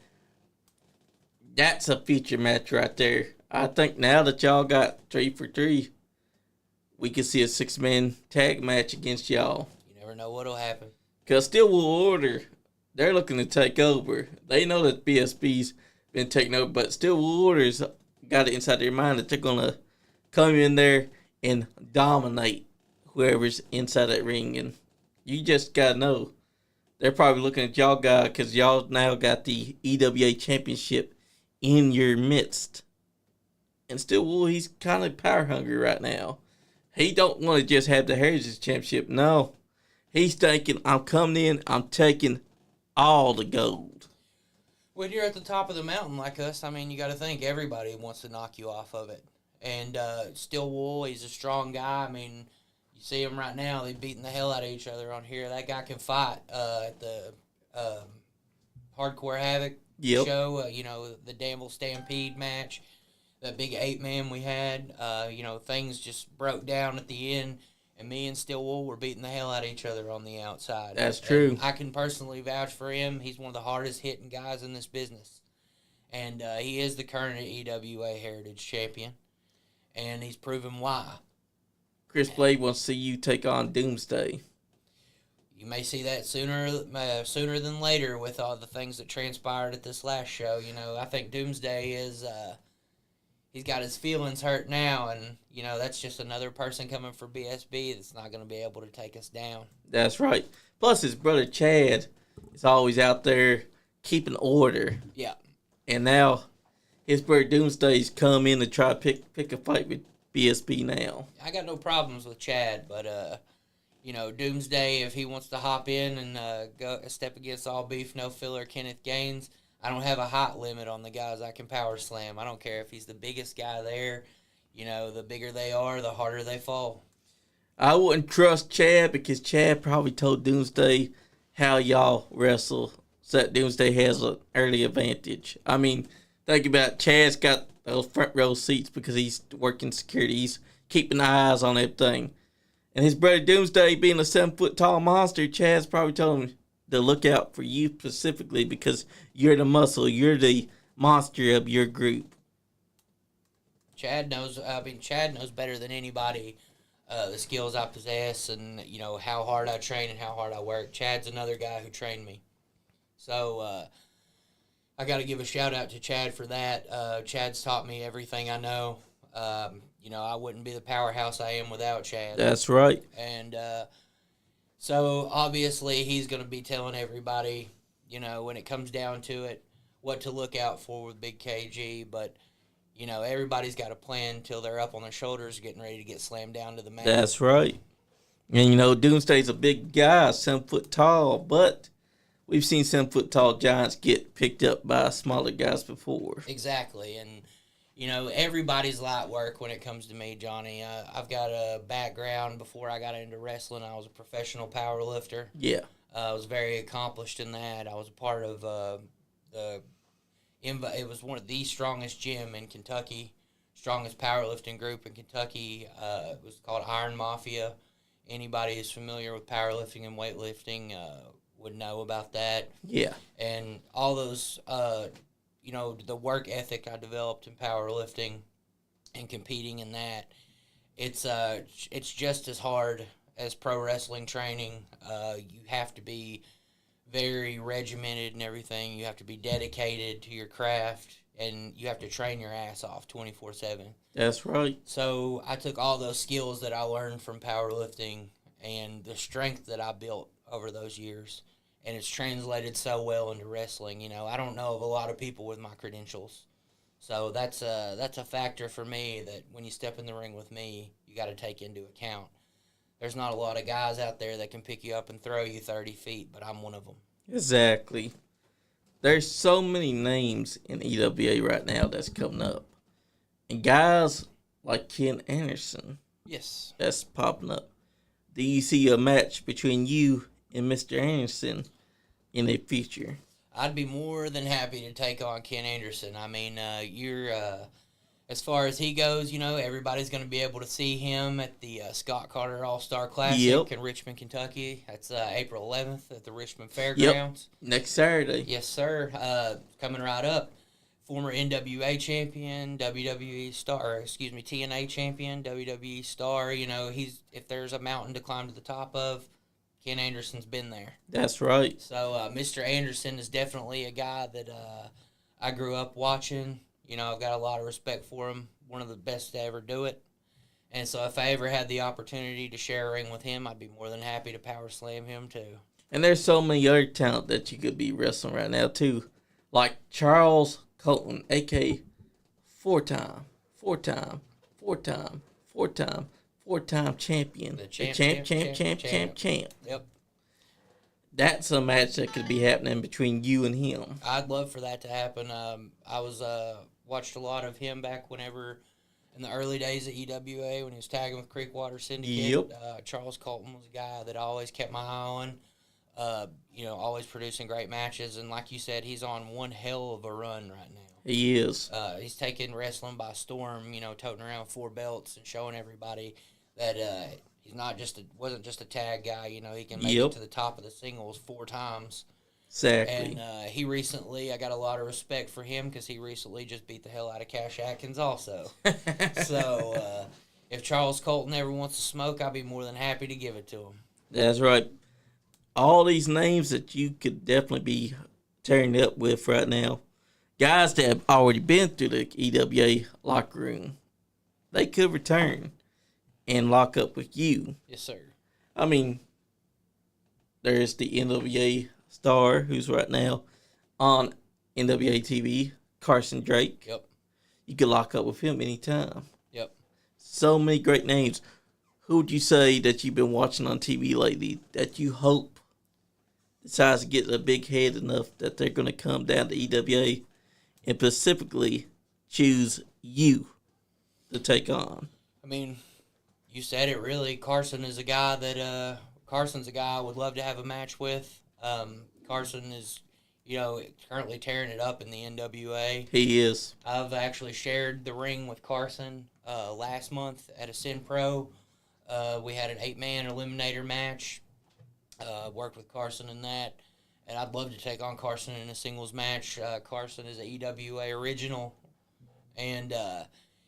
that's a feature match right there. I think now that y'all got 3 for 3, we can see a 6-man tag match against y'all. You never know what'll happen. Because Steel Wool Order, they're looking to take over. They know that BSB's been taken over, but Steel Wool Order's got it inside their mind that they're going to come in there and dominate whoever's inside that ring. And you just got to know, they're probably looking at y'all guys because y'all now got the EWA Championship in your midst. And Steel Wool, he's kind of power hungry right now. He don't want to just have the Heritage Championship. No. He's thinking, I'm coming in, I'm taking all the gold. When you're at the top of the mountain like us, I mean, you got to think everybody wants to knock you off of it. And Steel Wool, he's a strong guy. I mean, you see him right now. They're beating the hell out of each other on here. That guy can fight at the Hardcore Havoc show, the Danville Stampede match. That big 8-man we had, things just broke down at the end, and me and Steel Wool were beating the hell out of each other on the outside. That's true. And I can personally vouch for him. He's one of the hardest hitting guys in this business. And he is the current EWA Heritage Champion, and he's proven why. Chris Blade wants to see you take on Doomsday. You may see that sooner than later with all the things that transpired at this last show. I think Doomsday is... he's got his feelings hurt now, and, that's just another person coming for BSB that's not going to be able to take us down. That's right. Plus, his brother Chad is always out there keeping order. Yeah. And now his brother Doomsday's come in to try to pick a fight with BSB now. I got no problems with Chad, but, Doomsday, if he wants to hop in and go step against All Beef, No Filler, Kenneth Gainz, I don't have a height limit on the guys I can power slam. I don't care if he's the biggest guy there. The bigger they are, the harder they fall. I wouldn't trust Chad because Chad probably told Doomsday how y'all wrestle so that Doomsday has an early advantage. I mean, think about it. Chad's got those front row seats because he's working security. He's keeping eyes on everything. And his brother Doomsday being a 7-foot-tall monster, Chad's probably told him to look out for you specifically because you're the muscle, you're the monster of your group. Chad knows better than anybody the skills I possess and, how hard I train and how hard I work. Chad's another guy who trained me. So I got to give a shout out to Chad for that. Chad's taught me everything I know. I wouldn't be the powerhouse I am without Chad. That's right. And so, obviously, he's going to be telling everybody, when it comes down to it, what to look out for with Big KG. But, everybody's got a plan until they're up on their shoulders getting ready to get slammed down to the mat. That's right. And, Doomsday's a big guy, 7 foot tall, but we've seen 7 foot tall giants get picked up by smaller guys before. Exactly. And, everybody's light work when it comes to me, Johnny. I've got a background before I got into wrestling. I was a professional power lifter. Yeah. I was very accomplished in that. I was a part of it was one of the strongest gym in Kentucky, strongest powerlifting group in Kentucky. It was called Iron Mafia. Anybody who's familiar with powerlifting and weightlifting would know about that. Yeah. And all those, the work ethic I developed in powerlifting and competing in that, it's just as hard as pro wrestling training. You have to be very regimented and everything. You have to be dedicated to your craft, and you have to train your ass off 24/7. That's right. So I took all those skills that I learned from powerlifting and the strength that I built over those years, and it's translated so well into wrestling. I don't know of a lot of people with my credentials. So that's a factor for me that when you step in the ring with me, you got to take into account. there's not a lot of guys out there that can pick you up and throw you 30 feet, but I'm one of them. Exactly. There's so many names in EWA right now that's coming up. And guys like Ken Anderson. Yes. That's popping up. Do you see a match between you and Mr. Anderson in the future? I'd be more than happy to take on Ken Anderson. I mean, as far as he goes, everybody's going to be able to see him at the Scott Carter All-Star Classic in Richmond, Kentucky. That's April 11th at the Richmond Fairgrounds. Yep. Next Saturday. Yes, sir. Coming right up. Former NWA champion, TNA champion, WWE star. If there's a mountain to climb to the top of, Ken Anderson's been there. That's right. So Mr. Anderson is definitely a guy that I grew up watching. I've got a lot of respect for him. One of the best to ever do it. And so if I ever had the opportunity to share a ring with him, I'd be more than happy to power slam him too. And there's so many other talent that you could be wrestling right now too. Like Charles Colton, a.k.a. four-time champion. The champ. Yep. That's a match that could be happening between you and him. I'd love for that to happen. I was watched a lot of him back whenever in the early days of EWA when he was tagging with Creekwater Syndicate. Yep. Charles Colton was a guy that I always kept my eye on. Always producing great matches, and like you said, he's on one hell of a run right now. He is. He's taking wrestling by storm. Toting around 4 belts and showing everybody that he's wasn't just a tag guy. He can make it to the top of the singles 4 times. Exactly. And he recently, I got a lot of respect for him because he recently just beat the hell out of Cash Atkins also. So if Charles Colton ever wants to smoke, I'll be more than happy to give it to him. That's right. All these names that you could definitely be tearing up with right now, guys that have already been through the EWA locker room, they could return and lock up with you. Yes, sir. I mean, there's the NWA star who's right now on NWA TV, Carson Drake. Yep. You could lock up with him anytime. Yep. So many great names. Who would you say that you've been watching on TV lately that you hope decides to get a big head enough that they're going to come down to EWA and specifically choose you to take on? I mean, you said it really. Carson's a guy I would love to have a match with. Carson is, currently tearing it up in the NWA. He is. I've actually shared the ring with Carson last month at Ascend Pro. We had an 8-man eliminator match. Worked with Carson in that. And I'd love to take on Carson in a singles match. Carson is an EWA original. And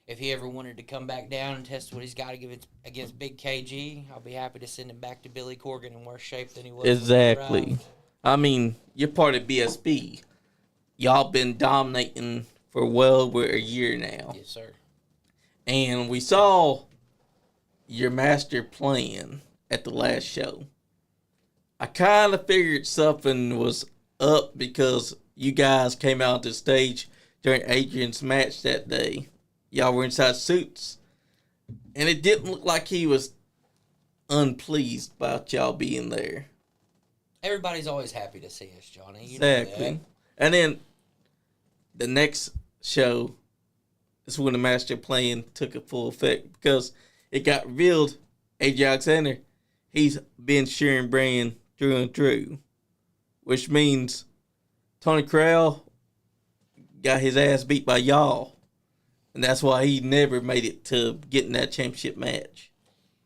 if he ever wanted to come back down and test what he's got against Big KG, I'll be happy to send him back to Billy Corgan in worse shape than he was. Exactly. I mean, you're part of BSB. Y'all been dominating for well over a year now. Yes, sir. And we saw your master plan at the last show. I kind of figured something was up because you guys came out to the stage during Adrian's match that day. Y'all were inside suits. And it didn't look like he was unpleased about y'all being there. Everybody's always happy to see us, Johnny. You exactly. know that. And then the next show is when the master plan took a full effect because it got revealed Adrian Alexander, he's been sharing brand through and through, which means Tony Corral got his ass beat by y'all, and that's why he never made it to getting that championship match.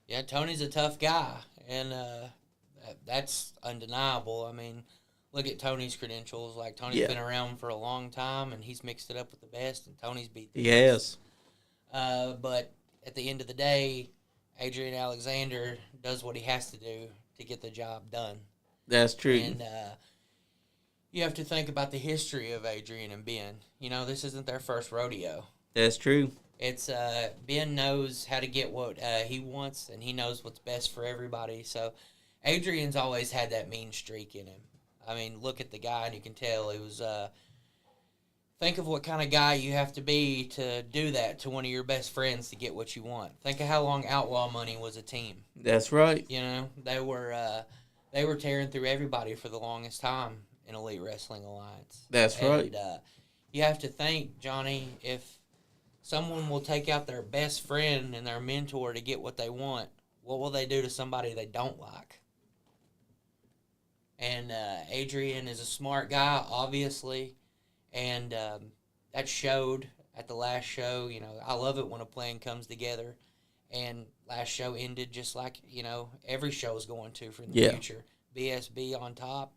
Yeah, Tony's a tough guy, and that's undeniable. I mean, look at Tony's credentials. Like, Tony's been around for a long time, and he's mixed it up with the best, and Tony's beat the best. But at the end of the day, Adrian Alexander does what he has to do to get the job done. That's true. And you have to think about the history of Adrian and Ben. This isn't their first rodeo. That's true. It's Ben knows how to get what he wants, and he knows what's best for everybody. So Adrian's always had that mean streak in him. I mean, look at the guy, and you can tell he was Think of what kind of guy you have to be to do that to one of your best friends to get what you want. Think of how long Outlaw Money was a team. That's right. You know, they were tearing through everybody for the longest time in Elite Wrestling Alliance. That's right. And you have to think, Johnny, if someone will take out their best friend and their mentor to get what they want, what will they do to somebody they don't like? And Adrian is a smart guy, obviously, and that showed at the last show. You know, I love it when a plan comes together, and last show ended just like, you know, every show is going to for the future. BSB on top.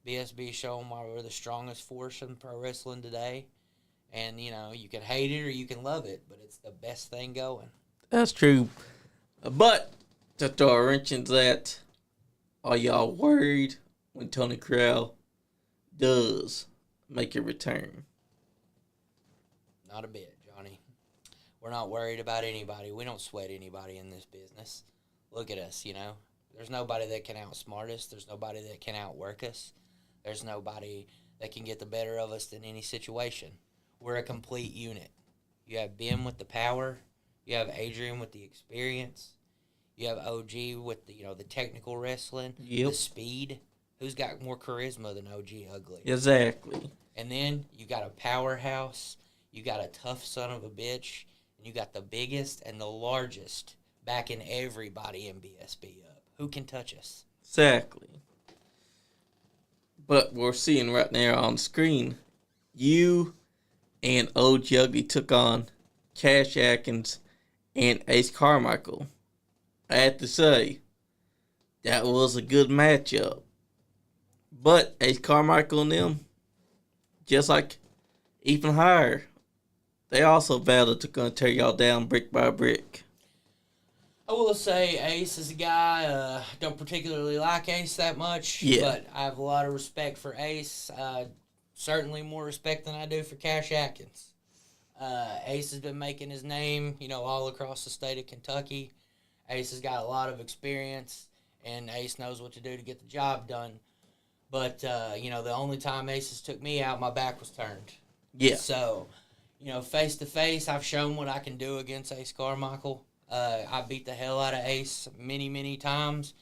BSB showing why we're the strongest force in pro wrestling today. And, you know, you can hate it or you can love it, but it's the best thing going. That's true. But to throw a wrench into that, are y'all worried when Tony Crowell does make a return? Not a bit, Johnny. We're not worried about anybody. We don't sweat anybody in this business. Look at us, you know. There's nobody that can outsmart us. There's nobody that can outwork us. There's nobody that can get the better of us in any situation. We're a complete unit. You have Ben with the power. You have Adrian with the experience. You have OG with the, you know, the technical wrestling, the speed. Who's got more charisma than OG Ugly? Exactly. And then you got a powerhouse. You got a tough son of a bitch. And you got the biggest and the largest backing everybody in BSB up. Who can touch us? Exactly. But we're seeing right now on screen, you and OG Ugly took on Cash Atkins and Ace Carmichael. I have to say, that was a good matchup. But Ace Carmichael and them, just like even higher, they also vowed to gonna tear y'all down brick by brick. I will say Ace is a guy, don't particularly like Ace that much, but I have a lot of respect for Ace. Certainly more respect than I do for Cash Atkins. Ace has been making his name, you know, all across the state of Kentucky. Ace has got a lot of experience, and Ace knows what to do to get the job done. But, you know, the only time Aces took me out, my back was turned. Yeah. So, you know, face-to-face, I've shown what I can do against Ace Carmichael. I beat the hell out of Ace many, many times,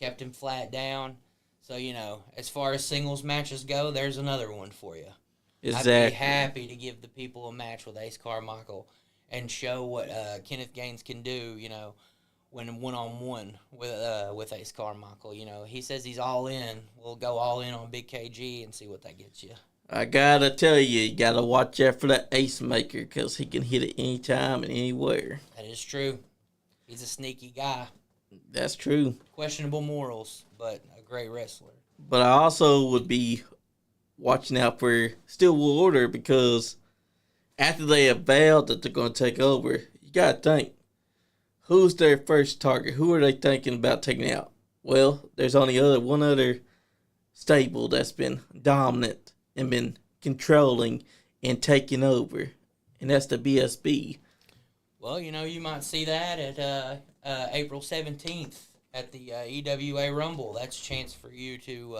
kept him flat down. So, you know, as far as singles matches go, there's another one for you. Exactly. I'd be happy to give the people a match with Ace Carmichael and show what Kenneth Gainz can do, you know, when one-on-one with Ace Carmichael. You know, he says he's all in. We'll go all in on Big KG and see what that gets you. I gotta tell you gotta watch out for that Ace Maker because he can hit it anytime and anywhere. That is true. He's a sneaky guy. That's true. Questionable morals, but a great wrestler. But I also would be watching out for Steel Wool Order because after they have vowed that they're going to take over, you got to think, who's their first target? Who are they thinking about taking out? Well, there's only one other stable that's been dominant and been controlling and taking over, and that's the BSB. Well, you know, you might see that at April 17th at the EWA Rumble. That's a chance for you to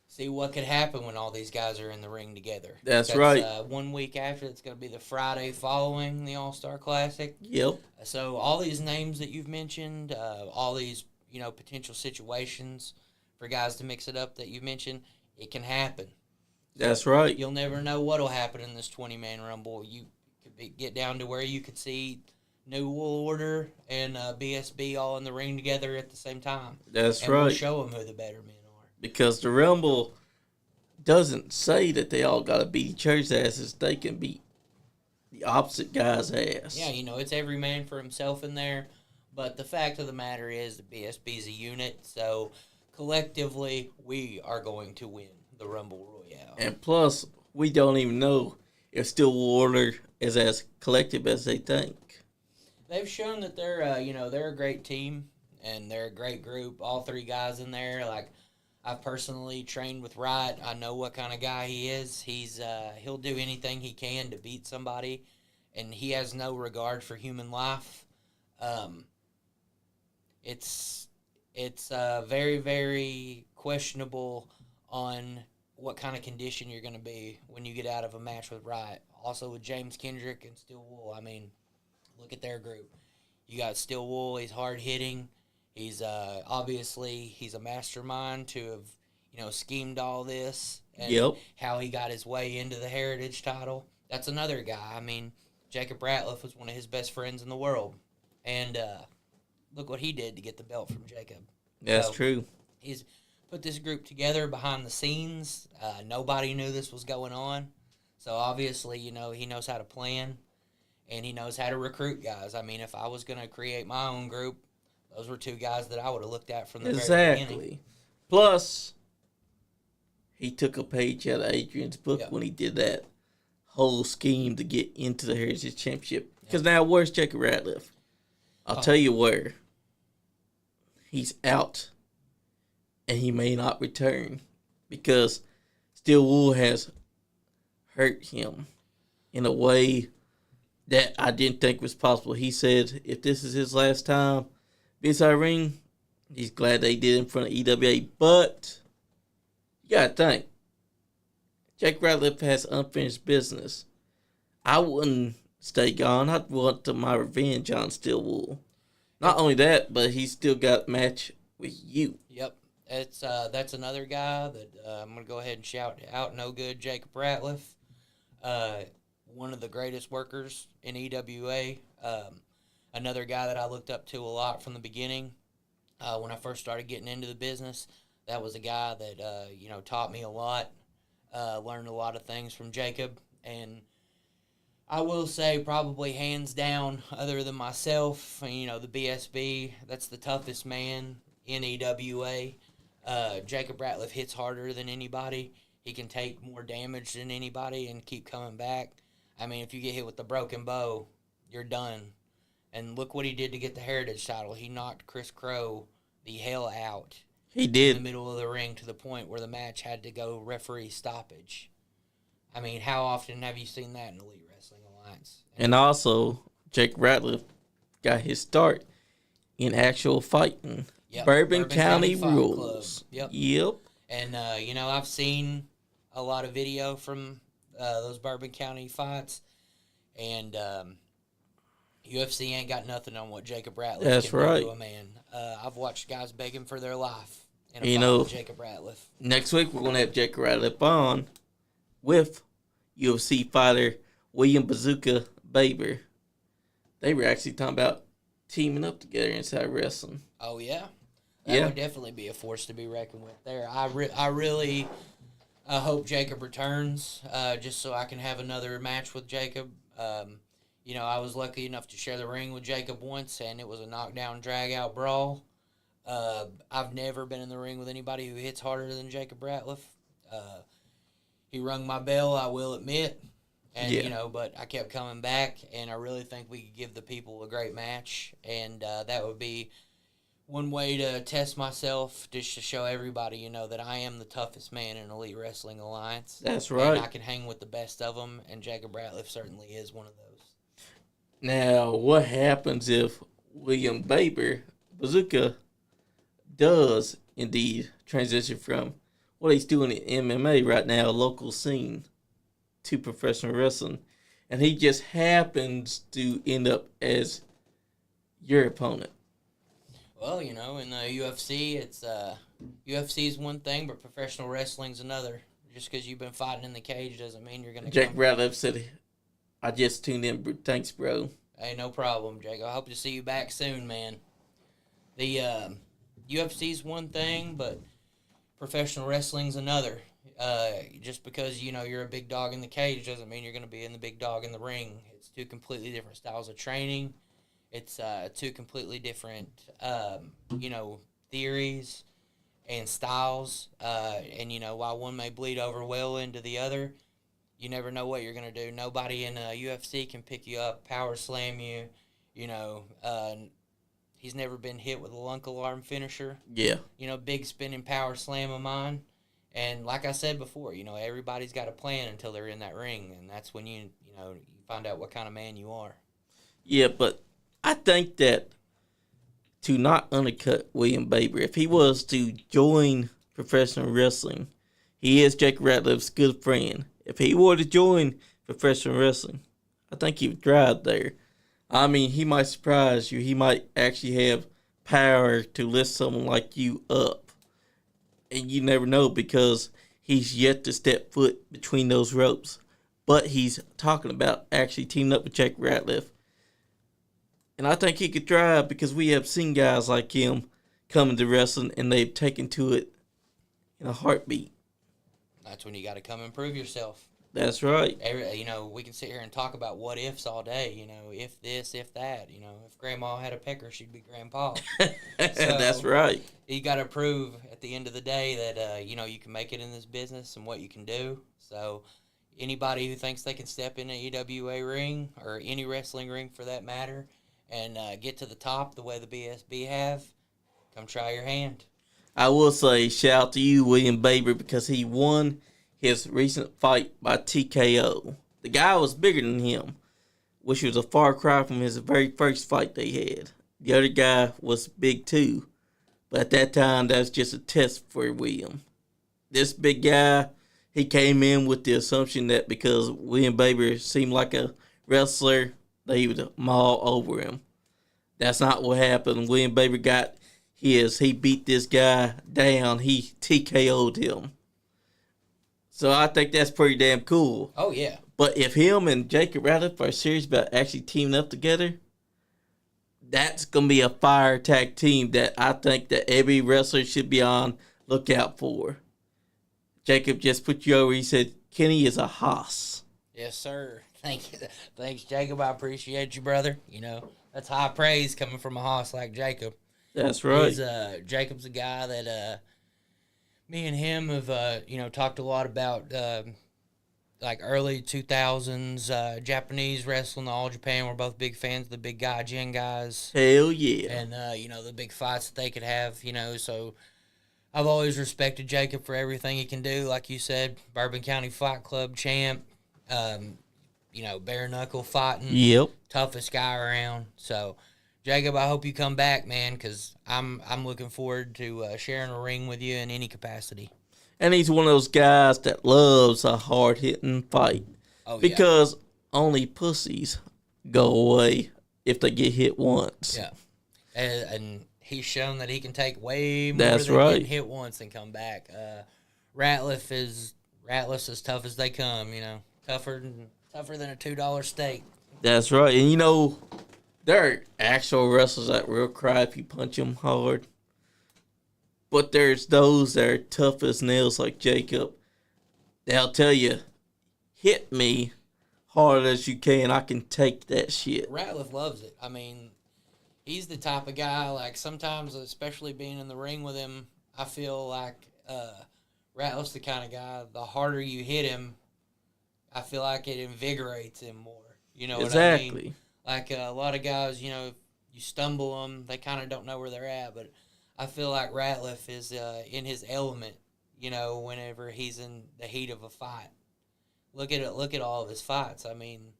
see what could happen when all these guys are in the ring together. That's right. 1 week after, it's going to be the Friday following the All-Star Classic. Yep. So all these names that you've mentioned, all these, you know, potential situations for guys to mix it up that you mentioned, it can happen. That's right. You'll never know what'll happen in this 20-man Rumble. You could get down to where you could see New World Order and BSB all in the ring together at the same time. That's and right. We'll show them who the better men are. Because the Rumble doesn't say that they all got to beat each other's asses. They can beat the opposite guy's ass. Yeah, you know, it's every man for himself in there. But the fact of the matter is the BSB is a unit. So collectively, we are going to win the Rumble Royale. And plus, we don't even know if Steel Wool Order is as collective as they think. They've shown that they're, you know, they're a great team and they're a great group. All three guys in there, like I've personally trained with Wright. I know what kind of guy he is. He'll do anything he can to beat somebody, and he has no regard for human life. It's very, very questionable on what kind of condition you're going to be when you get out of a match with Riot. Also with James Kendrick and Steel Wool, I mean, look at their group. You got Steel Wool, he's hard-hitting. He's obviously, he's a mastermind to have, schemed all this and how he got his way into the Heritage title. That's another guy. I mean, Jacob Ratliff was one of his best friends in the world. And look what he did to get the belt from Jacob. That's true. He's put this group together behind the scenes. Nobody knew this was going on. So obviously, he knows how to plan. And he knows how to recruit guys. I mean, if I was going to create my own group, those were two guys that I would have looked at from the very beginning. Plus, he took a page out of Adrian's book when he did that whole scheme to get into the Heritage Championship. Because now, where's Jacob Ratliff? I'll tell you where. He's out, and he may not return because Steel Wool has hurt him in a way that I didn't think was possible. He said if this is his last time inside ring, he's glad they did it in front of EWA. But you got to think, Jake Ratliff has unfinished business. I wouldn't stay gone. I'd want my revenge on Steel Wool. Not only that, but he's still got a match with you. Yep. That's another guy that I'm going to go ahead and shout out. No good, Jacob Ratliff. One of the greatest workers in EWA. Another guy that I looked up to a lot from the beginning. When I first started getting into the business, that was a guy that, taught me a lot. Learned a lot of things from Jacob. And I will say probably hands down, other than myself, the BSB, that's the toughest man in EWA. Jacob Ratliff hits harder than anybody. He can take more damage than anybody and keep coming back. I mean, if you get hit with the broken bow, you're done. And look what he did to get the Heritage title. He knocked Chris Crow the hell out. He did. In the middle of the ring to the point where the match had to go referee stoppage. I mean, how often have you seen that in Elite Wrestling Alliance? And also, Jake Ratliff got his start in actual fighting. Yep. Bourbon County rules. Yep. And, I've seen a lot of video from those Bourbon County fights. And UFC ain't got nothing on what Jacob Ratliff can do to a man. I've watched guys begging for their life in a fight with Jacob Ratliff. Next week, we're going to have Jacob Ratliff on with UFC fighter William Bazooka Baber. They were actually talking about teaming up together inside wrestling. Oh, yeah? That would definitely be a force to be reckoned with there. I really hope Jacob returns just so I can have another match with Jacob. I was lucky enough to share the ring with Jacob once, and it was a knockdown, drag-out brawl. I've never been in the ring with anybody who hits harder than Jacob Ratliff. He rung my bell, I will admit. And, but I kept coming back, and I really think we could give the people a great match. And that would be one way to test myself, just to show everybody, that I am the toughest man in Elite Wrestling Alliance. That's right. And I can hang with the best of them, and Jacob Ratliff certainly is one of those. Now, what happens if William Baber, Bazooka, does indeed transition from what he's doing in MMA right now, a local scene, to professional wrestling, and he just happens to end up as your opponent? Well, in the UFC, it's UFC is one thing, but professional wrestling's another. Just because you've been fighting in the cage doesn't mean you're going to Jake Ratliff said, I just tuned in. Thanks, bro. Hey, no problem, Jake. I hope to see you back soon, man. The UFC's one thing, but professional wrestling's another. Just because, you're a big dog in the cage doesn't mean you're going to be in the big dog in the ring. It's two completely different styles of training. It's two completely different, theories and styles. And, while one may bleed over well into the other, you never know what you're going to do. Nobody in UFC can pick you up, power slam you. He's never been hit with a lunk alarm finisher. Yeah. Big spinning power slam of mine. And like I said before, everybody's got a plan until they're in that ring. And that's when you find out what kind of man you are. Yeah, but I think that to not undercut William Baber, if he was to join professional wrestling, He is Jake Ratliff's good friend. If he were to join professional wrestling, I think he would thrive there. I mean, he might surprise you. He might actually have power to lift someone like you up. And you never know because he's yet to step foot between those ropes. But he's talking about actually teaming up with Jake Ratliff. And I think he could thrive because we have seen guys like him coming to wrestling and they've taken to it in a heartbeat. That's when you got to come and prove yourself. That's right. We can sit here and talk about what ifs all day. If this, if that. If Grandma had a pecker, she'd be Grandpa. That's right. You got to prove at the end of the day that you can make it in this business and what you can do. So anybody who thinks they can step in an EWA ring or any wrestling ring for that matter and get to the top the way the BSB have, come try your hand. I will say shout out to you, William Baber, because he won his recent fight by TKO. The guy was bigger than him, which was a far cry from his very first fight they had. The other guy was big too, but at that time, that was just a test for William. This big guy, he came in with the assumption that because William Baber seemed like a wrestler, they would maul over him. That's not what happened. William Baber got his. He beat this guy down. He TKO'd him. So I think that's pretty damn cool. Oh, yeah. But if him and Jacob Ratliff are serious about actually teaming up together, that's going to be a fire tag team that I think that every wrestler should be on lookout for. Jacob just put you over. He said, Kenny is a hoss. Yes, sir. Thank you. Thanks, Jacob. I appreciate you, brother. That's high praise coming from a hoss like Jacob. That's right. Jacob's a guy that me and him have, talked a lot about, like early 2000s Japanese wrestling, All Japan. We're both big fans of the big Gaijin guys. Hell yeah. And, the big fights that they could have, so I've always respected Jacob for everything he can do. Like you said, Bourbon County Fight Club champ, bare knuckle fighting. Yep. Toughest guy around. So, Jacob, I hope you come back, man, because I'm looking forward to sharing a ring with you in any capacity. And he's one of those guys that loves a hard-hitting fight. Oh, because only pussies go away if they get hit once. Yeah. And he's shown that he can take way more That's than right. getting hit once and come back. Ratliff's as tough as they come, tougher than a $2 steak. That's right. And, there are actual wrestlers that will cry if you punch them hard. But there's those that are tough as nails like Jacob. They'll tell you, hit me hard as you can. I can take that shit. Ratliff loves it. I mean, he's the type of guy, like, sometimes, especially being in the ring with him, I feel like Ratliff's the kind of guy, the harder you hit him, I feel like it invigorates him more. You know what I mean? Exactly. Like, a lot of guys, you stumble them, they kind of don't know where they're at, but I feel like Ratliff is in his element, whenever he's in the heat of a fight. Look at all of his fights. I mean,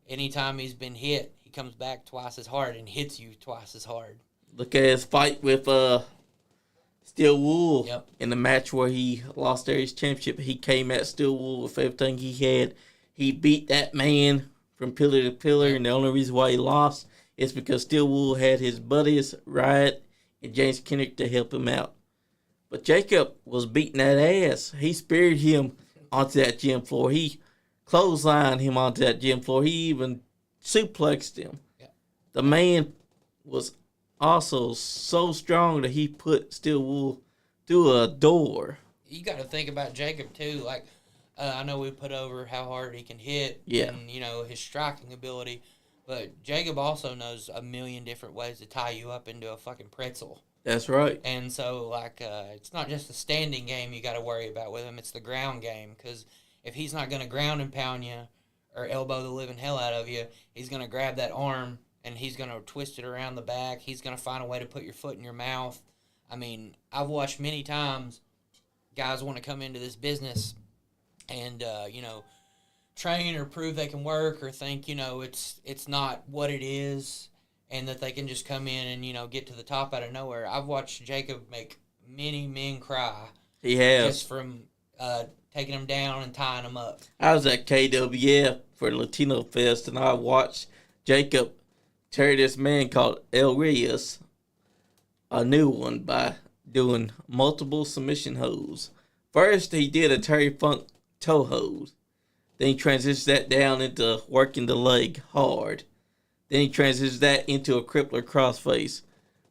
anytime he's been hit, he comes back twice as hard and hits you twice as hard. Look at his fight with Steel Wool. Yep. In the match where he lost Aries Championship. He came at Steel Wool with everything he had. He beat that man from pillar to pillar, and the only reason why he lost is because Steel Wool had his buddies, Riot and James Kendrick, to help him out. But Jacob was beating that ass. He speared him onto that gym floor. He clotheslined him onto that gym floor. He even suplexed him. Yeah. The man was also so strong that he put Steel Wool through a door. You got to think about Jacob, too. Like, I know we put over how hard he can hit and, his striking ability. But Jacob also knows a million different ways to tie you up into a fucking pretzel. That's right. And so, like, it's not just the standing game you got to worry about with him. It's the ground game. Because if he's not going to ground and pound you or elbow the living hell out of you, he's going to grab that arm and he's going to twist it around the back. He's going to find a way to put your foot in your mouth. I mean, I've watched many times guys want to come into this business and, train or prove they can work or think, it's not what it is and that they can just come in and, get to the top out of nowhere. I've watched Jacob make many men cry. He has. Just from taking them down and tying them up. I was at KWF for Latino Fest, and I watched Jacob tear this man called El Reyes a new one by doing multiple submission holds. First, he did a Terry Funk toe hold. Then he transitioned that down into working the leg hard. Then he transitioned that into a crippler crossface.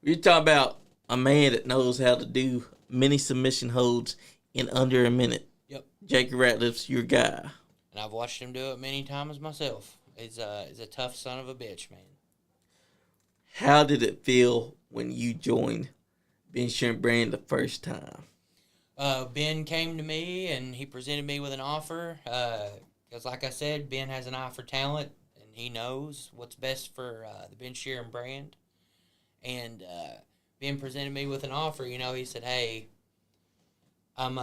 You're talking about a man that knows how to do many submission holds in under a minute. Yep. Jake Ratliff's your guy. And I've watched him do it many times myself. He's a tough son of a bitch, man. How did it feel when you joined Ben Sherman Brand the first time? Ben came to me and he presented me with an offer. Because like I said, Ben has an eye for talent and he knows what's best for the Ben Sheeran brand. And Ben presented me with an offer. You know, he said, "Hey, I'm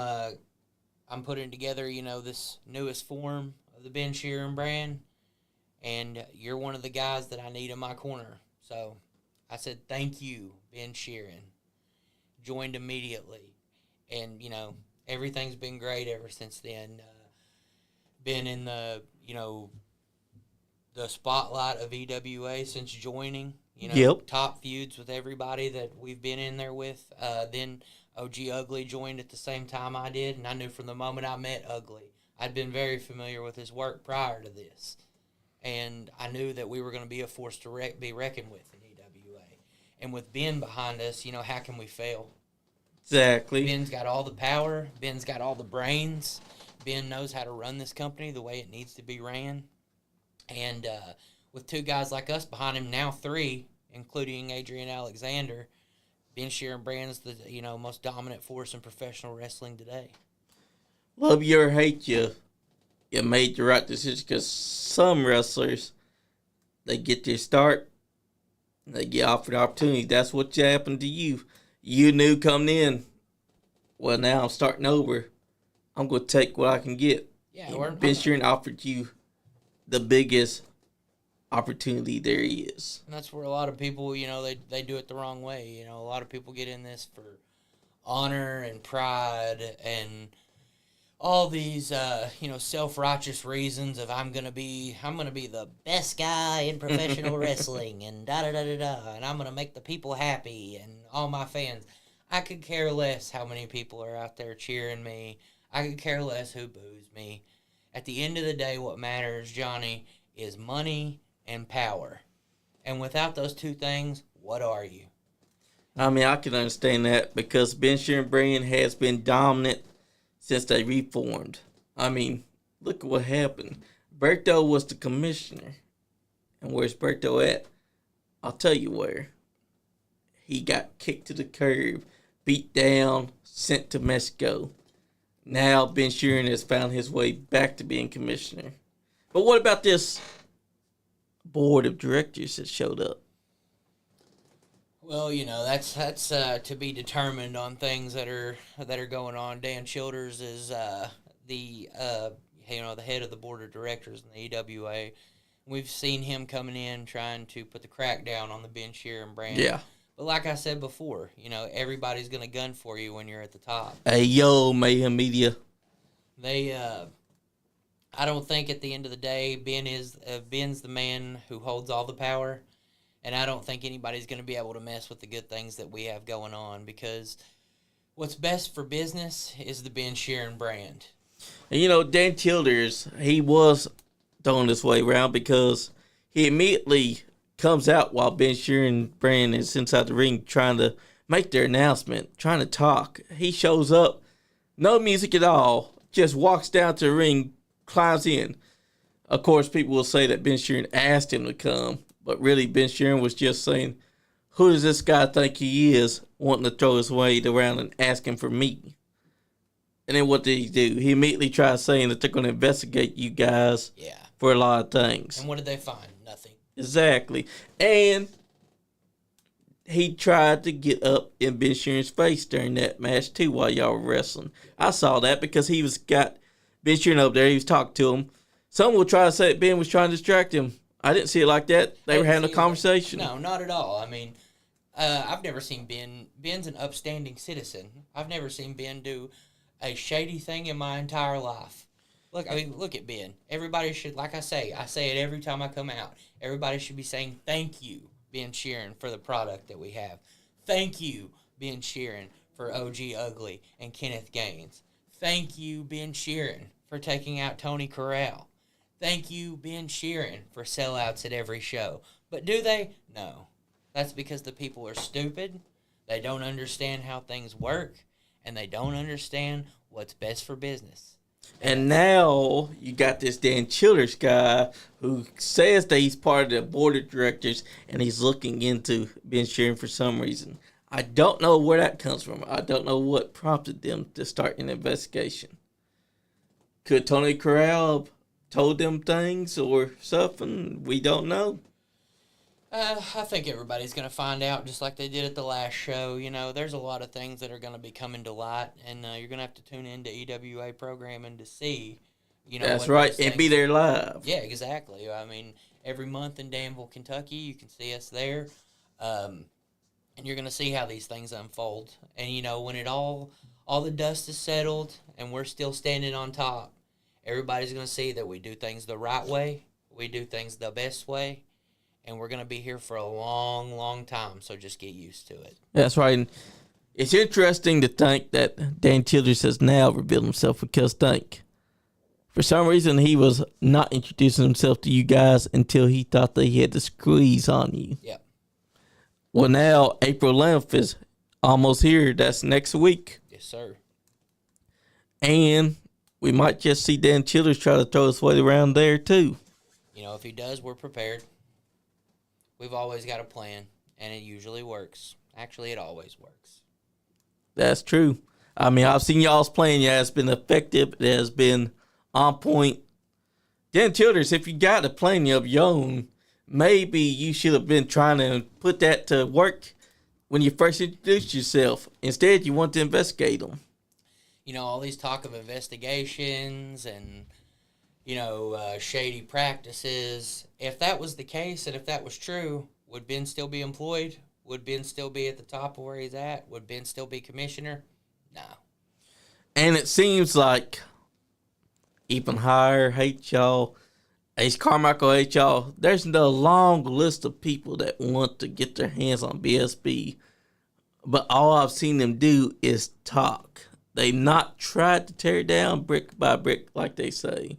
putting together, you know, this newest form of the Ben Sheeran brand, and you're one of the guys that I need in my corner." So I said, "Thank you, Ben Sheeran." Joined immediately. And, you know, everything's been great ever since then. Been in the, you know, the spotlight of EWA since joining. You know, Yep. Top feuds with everybody that we've been in there with. Then OG Ugly joined at the same time I did, and I knew from the moment I met Ugly, I'd been very familiar with his work prior to this. And I knew that we were going to be a force to be reckoned with in EWA. And with Ben behind us, you know, how can we fail? Exactly. Ben's got all the power. Ben's got all the brains. Ben knows how to run this company the way it needs to be ran. And with two guys like us behind him, now three, including Adrian Alexander, Ben Sheeran Brand's the, you know, most dominant force in professional wrestling today. Love you or hate you, you made the right decision, because some wrestlers, they get their start, they get offered opportunity. That's what happened to you. You knew coming in, well, now I'm starting over. I'm going to take what I can get. Yeah, Ben Sheeran offered you the biggest opportunity there is. And that's where a lot of people, you know, they do it the wrong way. You know, a lot of people get in this for honor and pride and all these, you know, self-righteous reasons of I'm gonna be the best guy in professional wrestling and da-da-da-da-da, and I'm gonna make the people happy and all my fans. I could care less how many people are out there cheering me. I could care less who boos me. At the end of the day, what matters, Johnny, is money and power. And without those two things, what are you? I mean, I can understand that, because Ben Sheeran Brand has been dominant since they reformed. I mean, look at what happened. Berto was the commissioner. And where's Berto at? I'll tell you where. He got kicked to the curb, beat down, sent to Mexico. Now Ben Sheeran has found his way back to being commissioner. But what about this board of directors that showed up? Well, you know, that's to be determined on things that are going on. Dan Childers is the head of the board of directors in the EWA. We've seen him coming in trying to put the crack down on the Ben Sheeran brand. Yeah. But like I said before, you know, everybody's gonna gun for you when you're at the top. Hey, yo, Mayhem Media. I don't think at the end of the day, Ben's the man who holds all the power. And I don't think anybody's going to be able to mess with the good things that we have going on, because what's best for business is the Ben Sheeran brand. And, you know, Dan Childers, he was throwing this way around, because he immediately comes out while Ben Sheeran Brand is inside the ring trying to make their announcement, trying to talk. He shows up, no music at all, just walks down to the ring, climbs in. Of course, people will say that Ben Sheeran asked him to come. But really, Ben Sheeran was just saying, who does this guy think he is, wanting to throw his weight around and asking for me? And then what did he do? He immediately tried saying that they're going to investigate you guys for a lot of things. And what did they find? Nothing. Exactly. And he tried to get up in Ben Sheeran's face during that match, too, while y'all were wrestling. I saw that because he got Ben Sheeran up there. He was talking to him. Some will try to say that Ben was trying to distract him. I didn't see it like that. They were having a conversation. No, not at all. I mean, I've never seen Ben. Ben's an upstanding citizen. I've never seen Ben do a shady thing in my entire life. Look at Ben. Everybody should, like I say it every time I come out. Everybody should be saying thank you, Ben Sheeran, for the product that we have. Thank you, Ben Sheeran, for OG Ugly and Kenneth Gainz. Thank you, Ben Sheeran, for taking out Tony Corral. Thank you, Ben Sheeran, for sellouts at every show. But do they? No. That's because the people are stupid. They don't understand how things work, and they don't understand what's best for business. And now you got this Dan Childers guy who says that he's part of the board of directors and he's looking into Ben Sheeran for some reason. I don't know where that comes from. I don't know what prompted them to start an investigation. Could Tony Corral have told them things or something? We don't know. I think everybody's going to find out just like they did at the last show. You know, there's a lot of things that are going to be coming to light, and you're going to have to tune into EWA programming to see, you know. That's right, and be there live. Yeah, exactly. I mean, every month in Danville, Kentucky, you can see us there, and you're going to see how these things unfold. And, you know, when it all the dust is settled and we're still standing on top, everybody's going to see that we do things the right way, we do things the best way, and we're going to be here for a long, long time, so just get used to it. That's right. And it's interesting to think that Dan Childers has now revealed himself because, for some reason, he was not introducing himself to you guys until he thought that he had the squeeze on you. Yep. Well, now April 11th is almost here. That's next week. Yes, sir. And we might just see Dan Childers try to throw his weight around there, too. You know, if he does, we're prepared. We've always got a plan, and it usually works. Actually, it always works. That's true. I mean, I've seen y'all's plan. Yeah, it's been effective. It has been on point. Dan Childers, if you got a plan of your own, maybe you should have been trying to put that to work when you first introduced yourself. Instead, you want to investigate them. You know, all these talk of investigations and, you know, shady practices. If that was the case and if that was true, would Ben still be employed? Would Ben still be at the top of where he's at? Would Ben still be commissioner? No. And it seems like even higher hates y'all. Ace Carmichael hates y'all. There's a long list of people that want to get their hands on BSB. But all I've seen them do is talk. They've not tried to tear it down brick by brick like they say.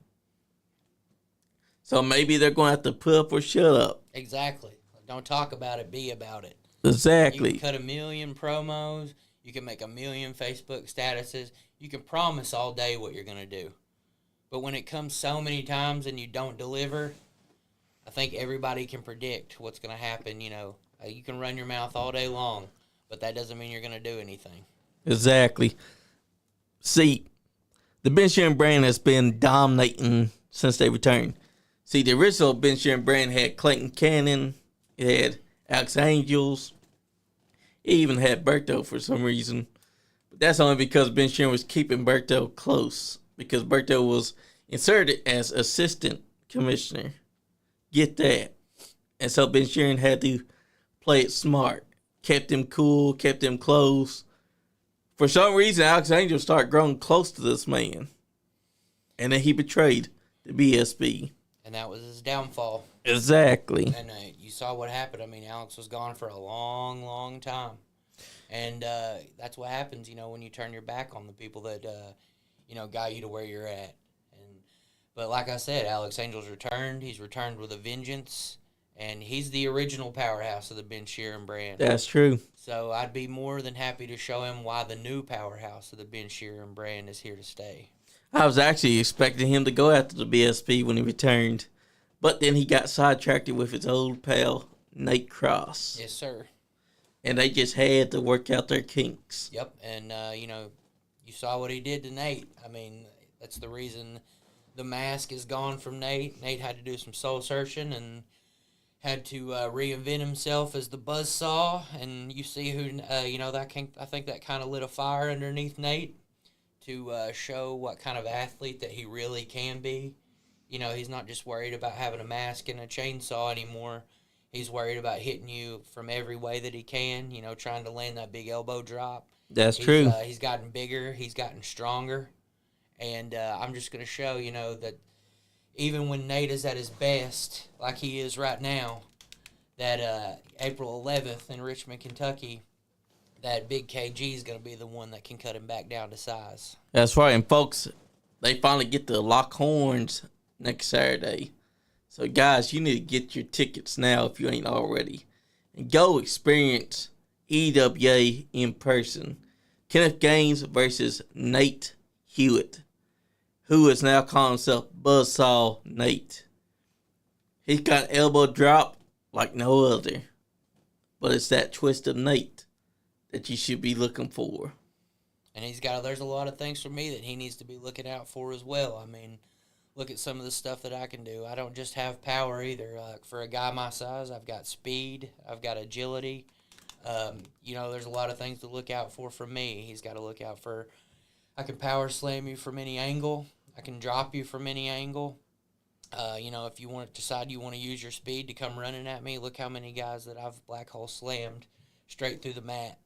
So maybe they're going to have to put up or shut up. Exactly. Don't talk about it, be about it. Exactly. You can cut 1 million promos. You can make 1 million Facebook statuses. You can promise all day what you're going to do. But when it comes so many times and you don't deliver, I think everybody can predict what's going to happen. You know, you can run your mouth all day long, but that doesn't mean you're going to do anything. Exactly. See, the Ben Sheeran brand has been dominating since they returned. See, the original Ben Sheeran brand had Clayton Cannon, it had Alex Angels, it even had Berto for some reason. But that's only because Ben Sheeran was keeping Berto close, because Berto was inserted as assistant commissioner. Get that. And so Ben Sheeran had to play it smart. Kept him cool, kept him close. For some reason, Alex Angels started growing close to this man. And then he betrayed the BSB. And that was his downfall. Exactly. And you saw what happened. I mean, Alex was gone for a long, long time. And that's what happens, you know, when you turn your back on the people that, you know, got you to where you're at. But like I said, Alex Angels returned. He's returned with a vengeance. And he's the original powerhouse of the Ben Sheeran brand. That's true. So I'd be more than happy to show him why the new powerhouse of the Ben Sheeran brand is here to stay. I was actually expecting him to go after the BSB when he returned. But then he got sidetracked with his old pal, Nate Cross. Yes, sir. And they just had to work out their kinks. Yep, and, you know, you saw what he did to Nate. I mean, that's the reason the mask is gone from Nate. Nate had to do some soul searching and had to reinvent himself as the Buzzsaw. And you see who, you know, I think that kind of lit a fire underneath Nate to show what kind of athlete that he really can be. You know, he's not just worried about having a mask and a chainsaw anymore. He's worried about hitting you from every way that he can, trying to land that big elbow drop. That's true. He's gotten bigger. He's gotten stronger. And I'm just going to show, that even when Nate is at his best, like he is right now, that April 11th in Richmond, Kentucky, that big KG is going to be the one that can cut him back down to size. That's right. And, folks, they finally get to lock horns next Saturday. So, guys, you need to get your tickets now if you ain't already. And go experience EWA in person. Kenneth Gainz versus Nate Hewitt, who is now calling himself Buzzsaw Nate. He's got an elbow drop like no other. But it's that twist of Nate that you should be looking for. And there's a lot of things for me that he needs to be looking out for as well. I mean, look at some of the stuff that I can do. I don't just have power either. For a guy my size, I've got speed. I've got agility. There's a lot of things to look out for from me. He's got to look out for, I can power slam you from any angle. I can drop you from any angle. If you decide you want to use your speed to come running at me, look how many guys that I've black hole slammed straight through the mat.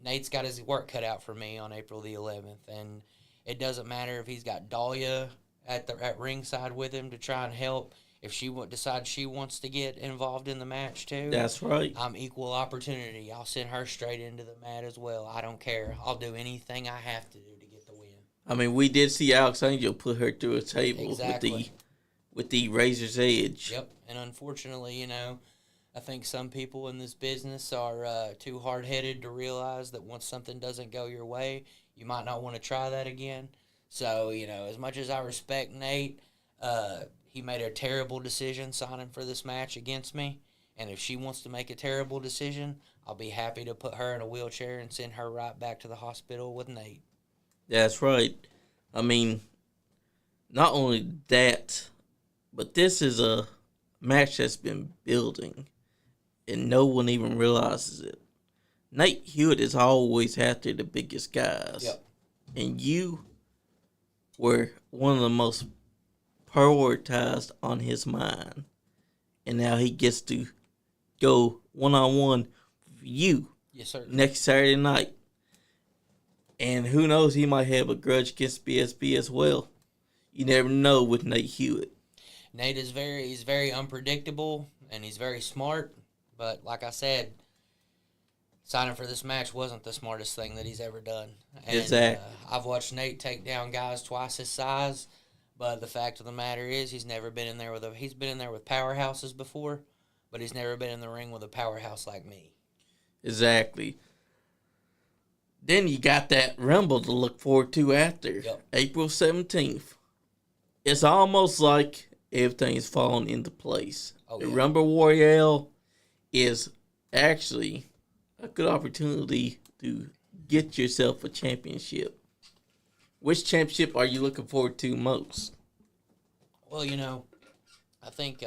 Nate's got his work cut out for me on April the 11th, and it doesn't matter if he's got Dahlia at ringside with him to try and help. If she decides she wants to get involved in the match too, that's right. I'm equal opportunity. I'll send her straight into the mat as well. I don't care. I'll do anything I have to do to get the win. I mean, we did see Alex Angel put her through a table exactly. with the razor's edge. Yep, and unfortunately, I think some people in this business are too hard-headed to realize that once something doesn't go your way, you might not want to try that again. So, as much as I respect Nate, he made a terrible decision signing for this match against me. And if she wants to make a terrible decision, I'll be happy to put her in a wheelchair and send her right back to the hospital with Nate. That's right. I mean, not only that, but this is a match that's been building, and no one even realizes it. Nate Hewitt is always after the biggest guys. Yep. And you were one of the most prioritized on his mind. And now he gets to go one-on-one with you. Yes, sir. Next Saturday night. And who knows, he might have a grudge against BSB as well. You never know with Nate Hewitt. Nate is he's very unpredictable, and he's very smart. But like I said, signing for this match wasn't the smartest thing that he's ever done. And, exactly. I've watched Nate take down guys twice his size, but the fact of the matter is he's never been in there he's been in there with powerhouses before, but he's never been in the ring with a powerhouse like me. Exactly. Then you got that Rumble to look forward to after. Yep. April 17th. It's almost like everything's falling into place. Oh, the yeah. Rumble Royale is actually a good opportunity to get yourself a championship. Which championship are you looking forward to most? Well, I think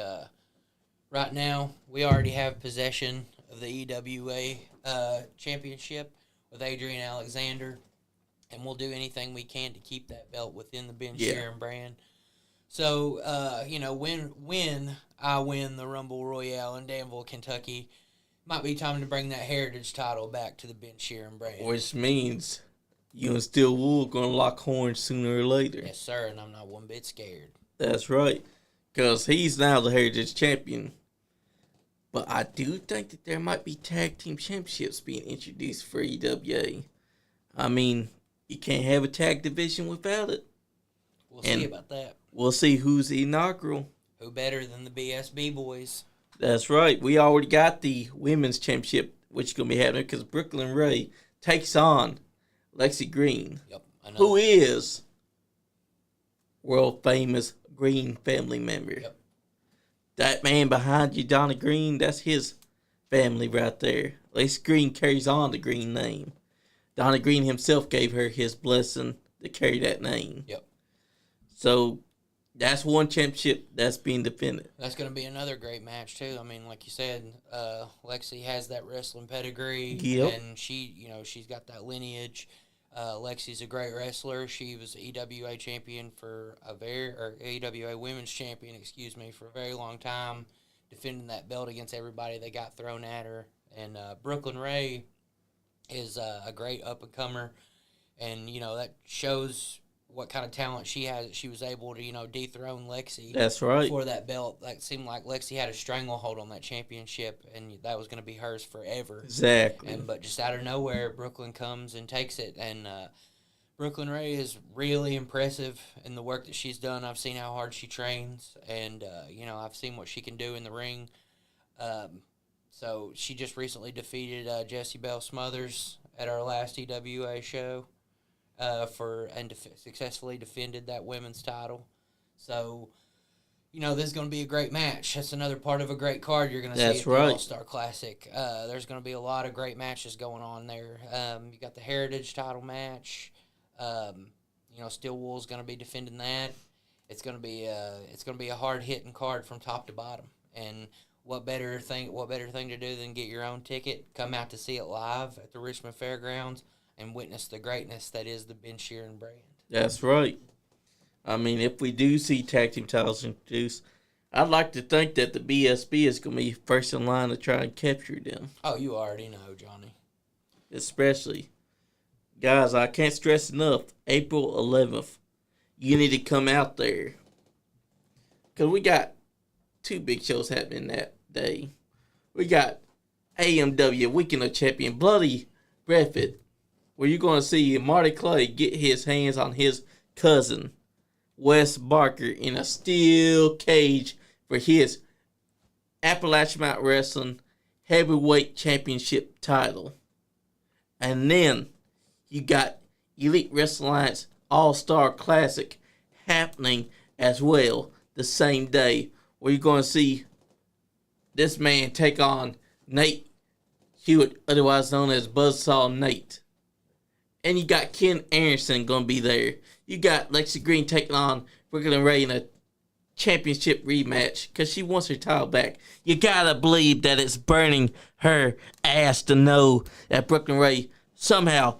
right now we already have possession of the EWA championship with Adrian Alexander, and we'll do anything we can to keep that belt within the Ben Sheeran brand. So, when I win the Rumble Royale in Danville, Kentucky, might be time to bring that Heritage title back to the Ben Sheeran brand. Which means you and Steel Wool going to lock horns sooner or later. Yes, sir, and I'm not one bit scared. That's right, because he's now the Heritage Champion. But I do think that there might be tag team championships being introduced for EWA. I mean, you can't have a tag division without it. We'll see about that. We'll see who's the inaugural. Who better than the BSB boys? That's right. We already got the women's championship, which is going to be happening because Brooklyn Ray takes on Lexi Green, who is world famous Green family member. Yep. That man behind you, Donna Green, that's his family right there. Lexi Green carries on the Green name. Donna Green himself gave her his blessing to carry that name. Yep. So that's one championship that's being defended. That's going to be another great match too. I mean, like you said, Lexi has that wrestling pedigree, and she's got that lineage. Lexi's a great wrestler. She was EWA champion EWA women's champion, for a very long time. defending that belt against everybody that got thrown at her. And Brooklyn Ray is a great up-and-comer, and, that shows what kind of talent she has. She was able to, dethrone Lexi. That's right. For that belt. Like, seemed like Lexi had a stranglehold on that championship, and that was going to be hers forever. Exactly. But just out of nowhere, Brooklyn comes and takes it, and Brooklyn Ray is really impressive in the work that she's done. I've seen how hard she trains, and, I've seen what she can do in the ring. So she just recently defeated Jessie Belle Smothers at our last EWA show successfully defended that women's title. So, this is going to be a great match. That's another part of a great card you're going to see at the All-Star Classic. There's going to be a lot of great matches going on there. You got the Heritage title match. Steel Wool's going to be defending that. It's going to be a hard hitting card from top to bottom. And what better thing to do than get your own ticket, come out to see it live at the Richmond Fairgrounds, and witness the greatness that is the Ben Sheeran brand. That's right. I mean, if we do see tag team titles introduced, I'd like to think that the BSB is going to be first in line to try and capture them. Oh, you already know, Johnny. Especially, guys, I can't stress enough, April 11th, you need to come out there. Because we got 2 big shows happening that day. We got AMW, Weekend of Champion, Bloody Breath, where you're going to see Marty Clay get his hands on his cousin, Wes Barker, in a steel cage for his Appalachian Mountain Wrestling Heavyweight Championship title. And then you got Elite Wrestling Alliance All-Star Classic happening as well the same day, where you're going to see this man take on Nate Hewitt, otherwise known as Buzzsaw Nate. And you got Ken Anderson going to be there. You got Lexi Green taking on Brooklyn Ray in a championship rematch because she wants her title back. You got to believe that it's burning her ass to know that Brooklyn Ray somehow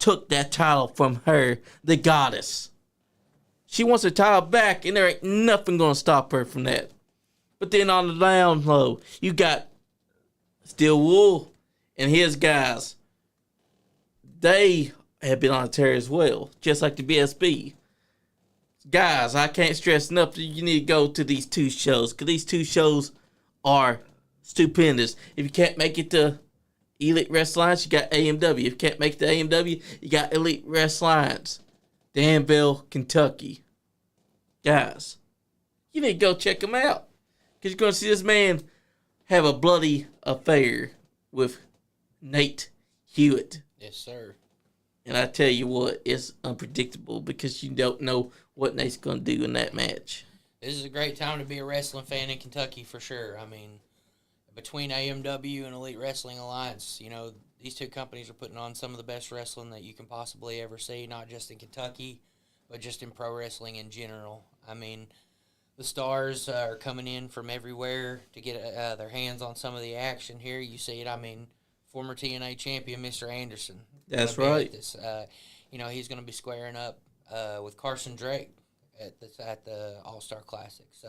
took that title from her, the goddess. She wants her title back, and there ain't nothing going to stop her from that. But then on the down low, you got Steel Wool and his guys. They have been on a tear as well, just like the BSB. Guys, I can't stress enough that you need to go to these 2 shows, because these 2 shows are stupendous. If you can't make it to Elite Wrestling Alliance, you got AMW. If you can't make it to AMW, you got Elite Wrestling Alliance, Danville, Kentucky. Guys, you need to go check them out, because you're going to see this man have a bloody affair with Nate Hewitt. Yes, sir. And I tell you what, it's unpredictable because you don't know what Nate's going to do in that match. This is a great time to be a wrestling fan in Kentucky for sure. I mean, between AMW and Elite Wrestling Alliance, these 2 companies are putting on some of the best wrestling that you can possibly ever see, not just in Kentucky, but just in pro wrestling in general. I mean, the stars are coming in from everywhere to get their hands on some of the action here. You see it, former TNA champion, Mr. Anderson. That's right. He's going to be squaring up with Carson Drake at the All-Star Classic. So,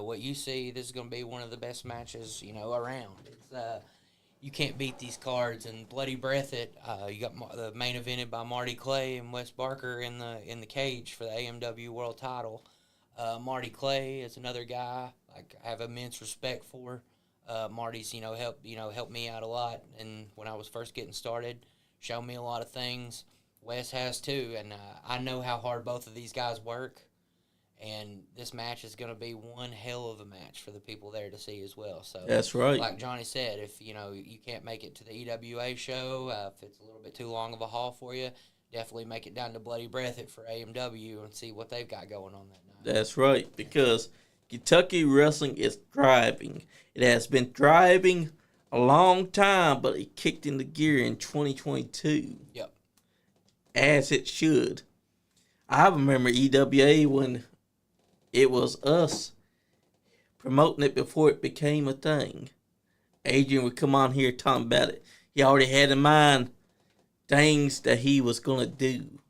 what you see, this is going to be one of the best matches, around. It's you can't beat these cards. And Bloody Breath you got the main evented by Marty Clay and Wes Barker in the cage for the AMW World Title. Marty Clay is another guy I have immense respect for. Marty's, helped me out a lot, and when I was first getting started, showed me a lot of things. Wes has too, and I know how hard both of these guys work, and this match is going to be one hell of a match for the people there to see as well. So that's right. Like Johnny said, if you can't make it to the EWA show, if it's a little bit too long of a haul for you, definitely make it down to Bloody Breath for AMW and see what they've got going on that night. That's right, because Kentucky wrestling is thriving. It has been thriving a long time, but it kicked into gear in 2022. Yep. As it should. I remember EWA when it was us promoting it before it became a thing. Adrian would come on here talking about it. He already had in mind things that he was going to do.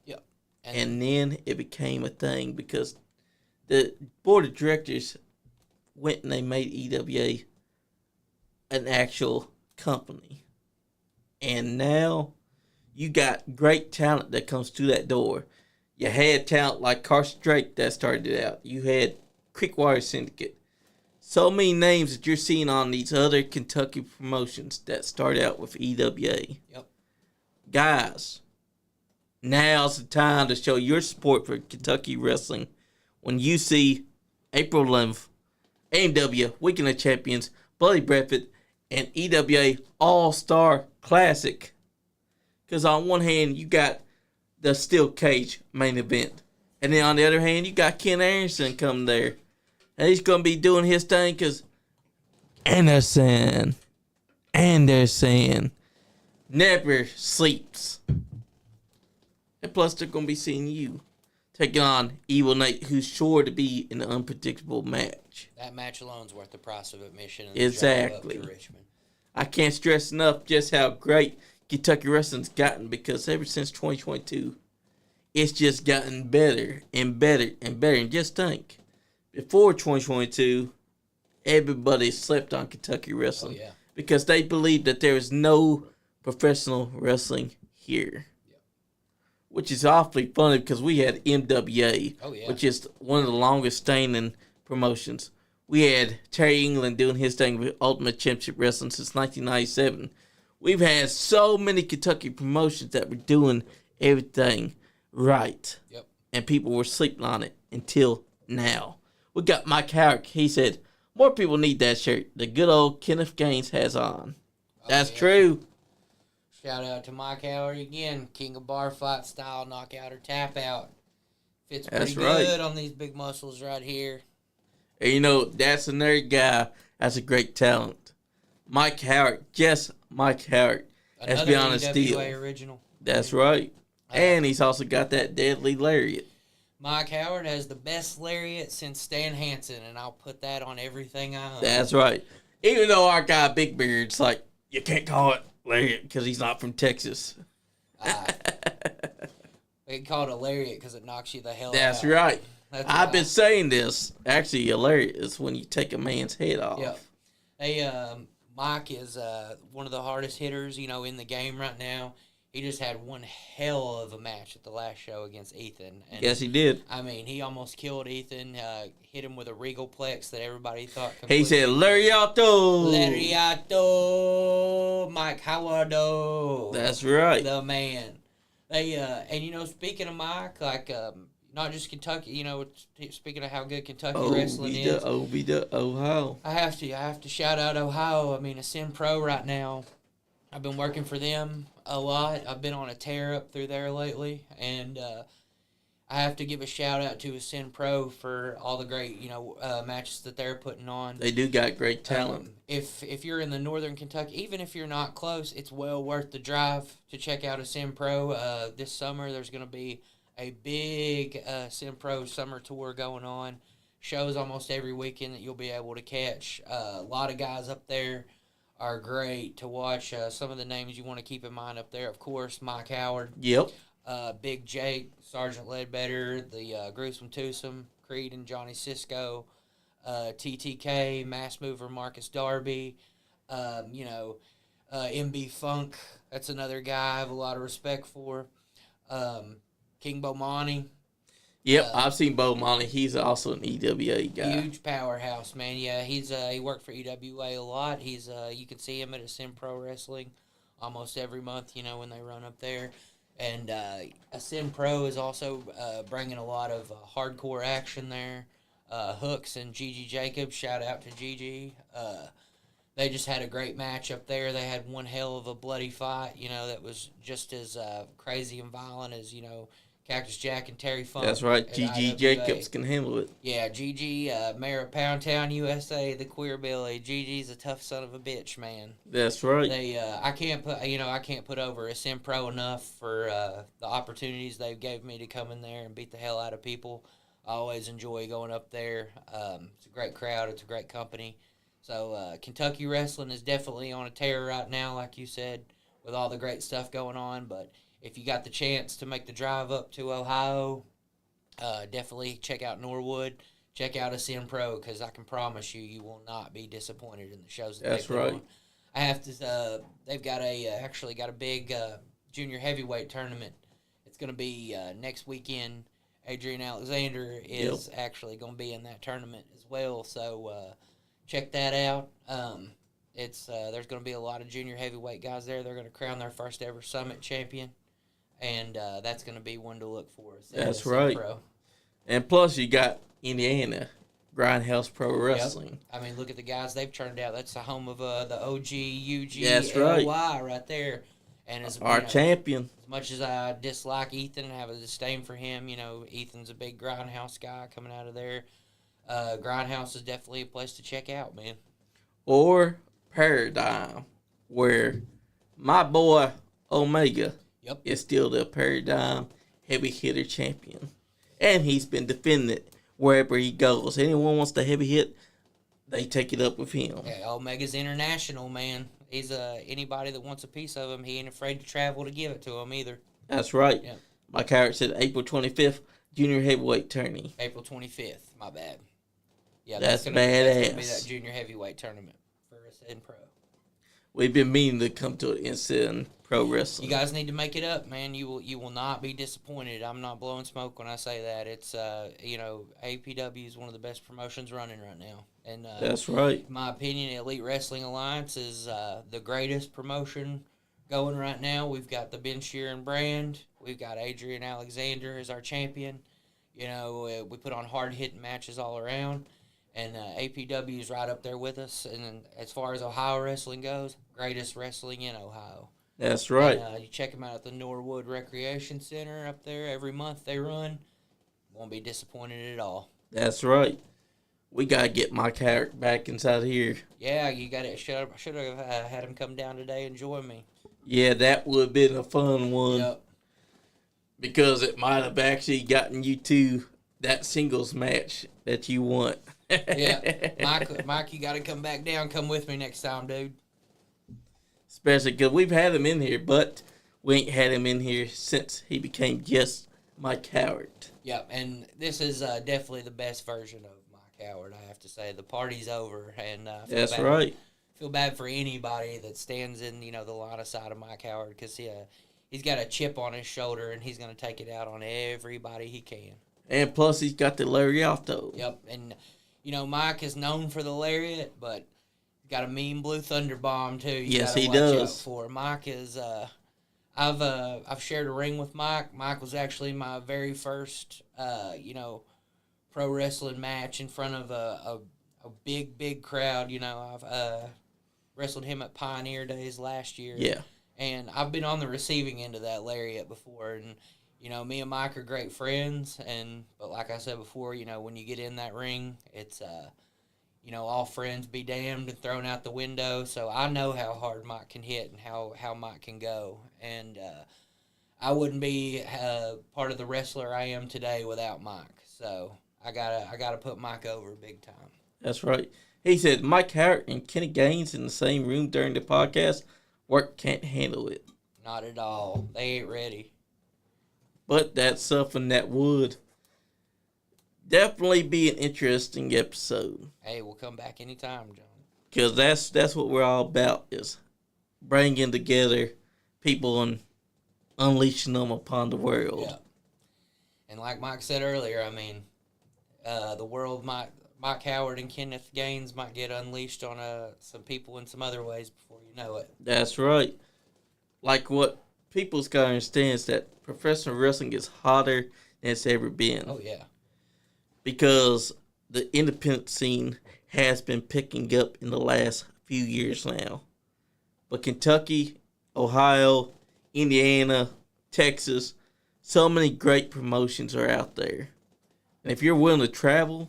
Yep. And then it became a thing because the board of directors went and they made EWA an actual company. And now you got great talent that comes through that door. You had talent like Carson Drake that started it out. You had Quickwater Syndicate. So many names that you're seeing on these other Kentucky promotions that started out with EWA. Yep. Guys, now's the time to show your support for Kentucky wrestling when you see April 11th, AMW Weekend of Champions, Bloody Breakfast, and EWA All-Star Classic. Because on one hand, you got the Steel Cage main event. And then on the other hand, you got Ken Anderson coming there. And he's going to be doing his thing because Anderson never sleeps. And plus, they're going to be seeing you taking on Evil Nate, who's sure to be an unpredictable match. That match alone's worth the price of admission. Exactly. Drive up to Richmond. I can't stress enough just how great Kentucky wrestling's gotten, because ever since 2022, it's just gotten better and better and better. And just think, before 2022, everybody slept on Kentucky wrestling because they believed that there was no professional wrestling here. Which is awfully funny because we had MWA, which is one of the longest standing promotions. We had Terry England doing his thing with Ultimate Championship Wrestling since 1997. We've had so many Kentucky promotions that were doing everything right. Yep. And people were sleeping on it until now. We got Mike Howard. He said, more people need that shirt the good old Kenneth Gainz has on. That's true. Shout out to Mike Howard again. King of bar fight style, knockout or tap out. Fits pretty good on these big muscles right here. And you know, that's another guy that's a great talent. Mike Howard. Just Mike Howard. Let's be honest, steel. Original. That's right. And he's also got that deadly lariat. Mike Howard has the best lariat since Stan Hansen, and I'll put that on everything I own. That's right. Even though our guy Big Beard's like, you can't call it lariat because he's not from Texas. They call it a lariat because it knocks you the hell out. That's right. I've been saying this. Actually, a lariat is when you take a man's head off. Yep. Hey, Mike is one of the hardest hitters, in the game right now. He just had one hell of a match at the last show against Ethan. And, yes, he did. I mean, he almost killed Ethan, hit him with a regal plex that everybody thought he said, Lariato! Lariato! Mike Howardo! That's right. The man. They, and, speaking of Mike, like, not just Kentucky, speaking of how good Kentucky wrestling is. Ohio. I have to shout out Ohio. I mean, Ascend Pro right now. I've been working for them a lot. I've been on a tear up through there lately, and I have to give a shout out to Ascend Pro for all the great matches that they're putting on. They do got great talent. If you're in the northern Kentucky, even if you're not close, it's well worth the drive to check out Ascend Pro. This summer there's going to be a big Ascend Pro summer tour going on. Shows almost every weekend that you'll be able to catch. A lot of guys up there are great to watch. Some of the names you want to keep in mind up there, of course, Mike Howard. Yep. Big Jake, Sergeant Ledbetter, the Gruesome Twosome, Creed and Johnny Cisco, TTK, Mass Mover Marcus Darby, MB Funk. That's another guy I have a lot of respect for. King Bomani. Yep, I've seen Bomani. He's also an EWA guy. Huge powerhouse, man. Yeah, he worked for EWA a lot. He's you can see him at Ascend Pro Wrestling almost every month, when they run up there. And Ascend Pro is also bringing a lot of hardcore action there. Hooks and Gigi Jacobs, shout out to Gigi. They just had a great match up there. They had one hell of a bloody fight, that was just as crazy and violent as, Cactus Jack and Terry Funk. That's right. Gigi Jacobs can handle it. Yeah, Gigi, mayor of Pound Town, USA, the Queer Billy. Gigi's a tough son of a bitch, man. That's right. They, I can't put over Ascend Pro enough for the opportunities they gave me to come in there and beat the hell out of people. I always enjoy going up there. It's a great crowd. It's a great company. So Kentucky wrestling is definitely on a tear right now, like you said, with all the great stuff going on. But if you got the chance to make the drive up to Ohio, definitely check out Norwood. check out Ascend Pro because I can promise you will not be disappointed in the shows that That's they put right. on. I have to. They've got actually got a big junior heavyweight tournament. It's going to be next weekend. Adrian Alexander is actually going to be in that tournament as well. So check that out. It's there's going to be a lot of junior heavyweight guys there. They're going to crown their first ever Summit champion, and that's going to be one to look for. That's right. Pro. And plus, you got Indiana, Grindhouse Pro Wrestling. Yep. I mean, look at the guys they've turned out. That's the home of the OG, UG, That's right there. And as our champion. As much as I dislike Ethan and have a disdain for him, Ethan's a big Grindhouse guy coming out of there. Grindhouse is definitely a place to check out, man. Or Paradigm, where my boy Omega is still the Paradigm heavy hitter champion. And he's been defending it wherever he goes. Anyone wants the heavy hit, they take it up with him. Yeah, Omega's international, man. He's anybody that wants a piece of him, he ain't afraid to travel to give it to him either. That's right. Yeah. My character said April 25th, junior heavyweight tourney. April 25th, my bad. Yeah, that's badass. That's gonna be that junior heavyweight tournament for Ascend Pro. We've been meaning to come to an Ascend Pro Wrestling. You guys need to make it up, man. You will not be disappointed. I'm not blowing smoke when I say that. It's APW is one of the best promotions running right now, and that's right. In my opinion, Elite Wrestling Alliance is the greatest promotion going right now. We've got the Ben Sheeran brand. We've got Adrian Alexander as our champion. We put on hard hitting matches all around. And APW is right up there with us. And as far as Ohio wrestling goes, greatest wrestling in Ohio. That's right. And, you check them out at the Norwood Recreation Center up there. Every month they run. Won't be disappointed at all. That's right. We got to get my character back inside here. Yeah, you got it. Should have had him come down today and join me. Yeah, that would have been a fun one. Yep. Because it might have actually gotten you to that singles match that you want. Yeah, Mike, you got to come back down. Come with me next time, dude. Especially because we've had him in here, but we ain't had him in here since he became just Mike Howard. Yep, and this is definitely the best version of Mike Howard, I have to say. The party's over, and that's right. Feel bad for anybody that stands in the line of sight of Mike Howard because he's got a chip on his shoulder, and he's going to take it out on everybody he can. And plus, he's got the lariato. Yep, and Mike is known for the lariat, but he's got a mean blue thunder bomb too. Yes, he does. For Mike is, I've shared a ring with Mike. Mike was actually my very first, pro wrestling match in front of a big crowd. I've wrestled him at Pioneer Days last year. Yeah, and I've been on the receiving end of that lariat before, and. Me and Mike are great friends, but like I said before, when you get in that ring, it's, all friends be damned and thrown out the window. So I know how hard Mike can hit and how Mike can go. And I wouldn't be part of the wrestler I am today without Mike. So I gotta put Mike over big time. That's right. He said Mike Howard and Kenneth Gainz in the same room during the podcast. Work can't handle it. Not at all. They ain't ready. But that's something that would definitely be an interesting episode. Hey, we'll come back anytime, John. Because that's what we're all about, is bringing together people and unleashing them upon the world. Yeah. And like Mike said earlier, the world Mike Howard and Kenneth Gainz might get unleashed on some people in some other ways before you know it. That's right. Like what people's got to understand is that professional wrestling is hotter than it's ever been. Oh, yeah. Because the independent scene has been picking up in the last few years now. But Kentucky, Ohio, Indiana, Texas, so many great promotions are out there. And if you're willing to travel,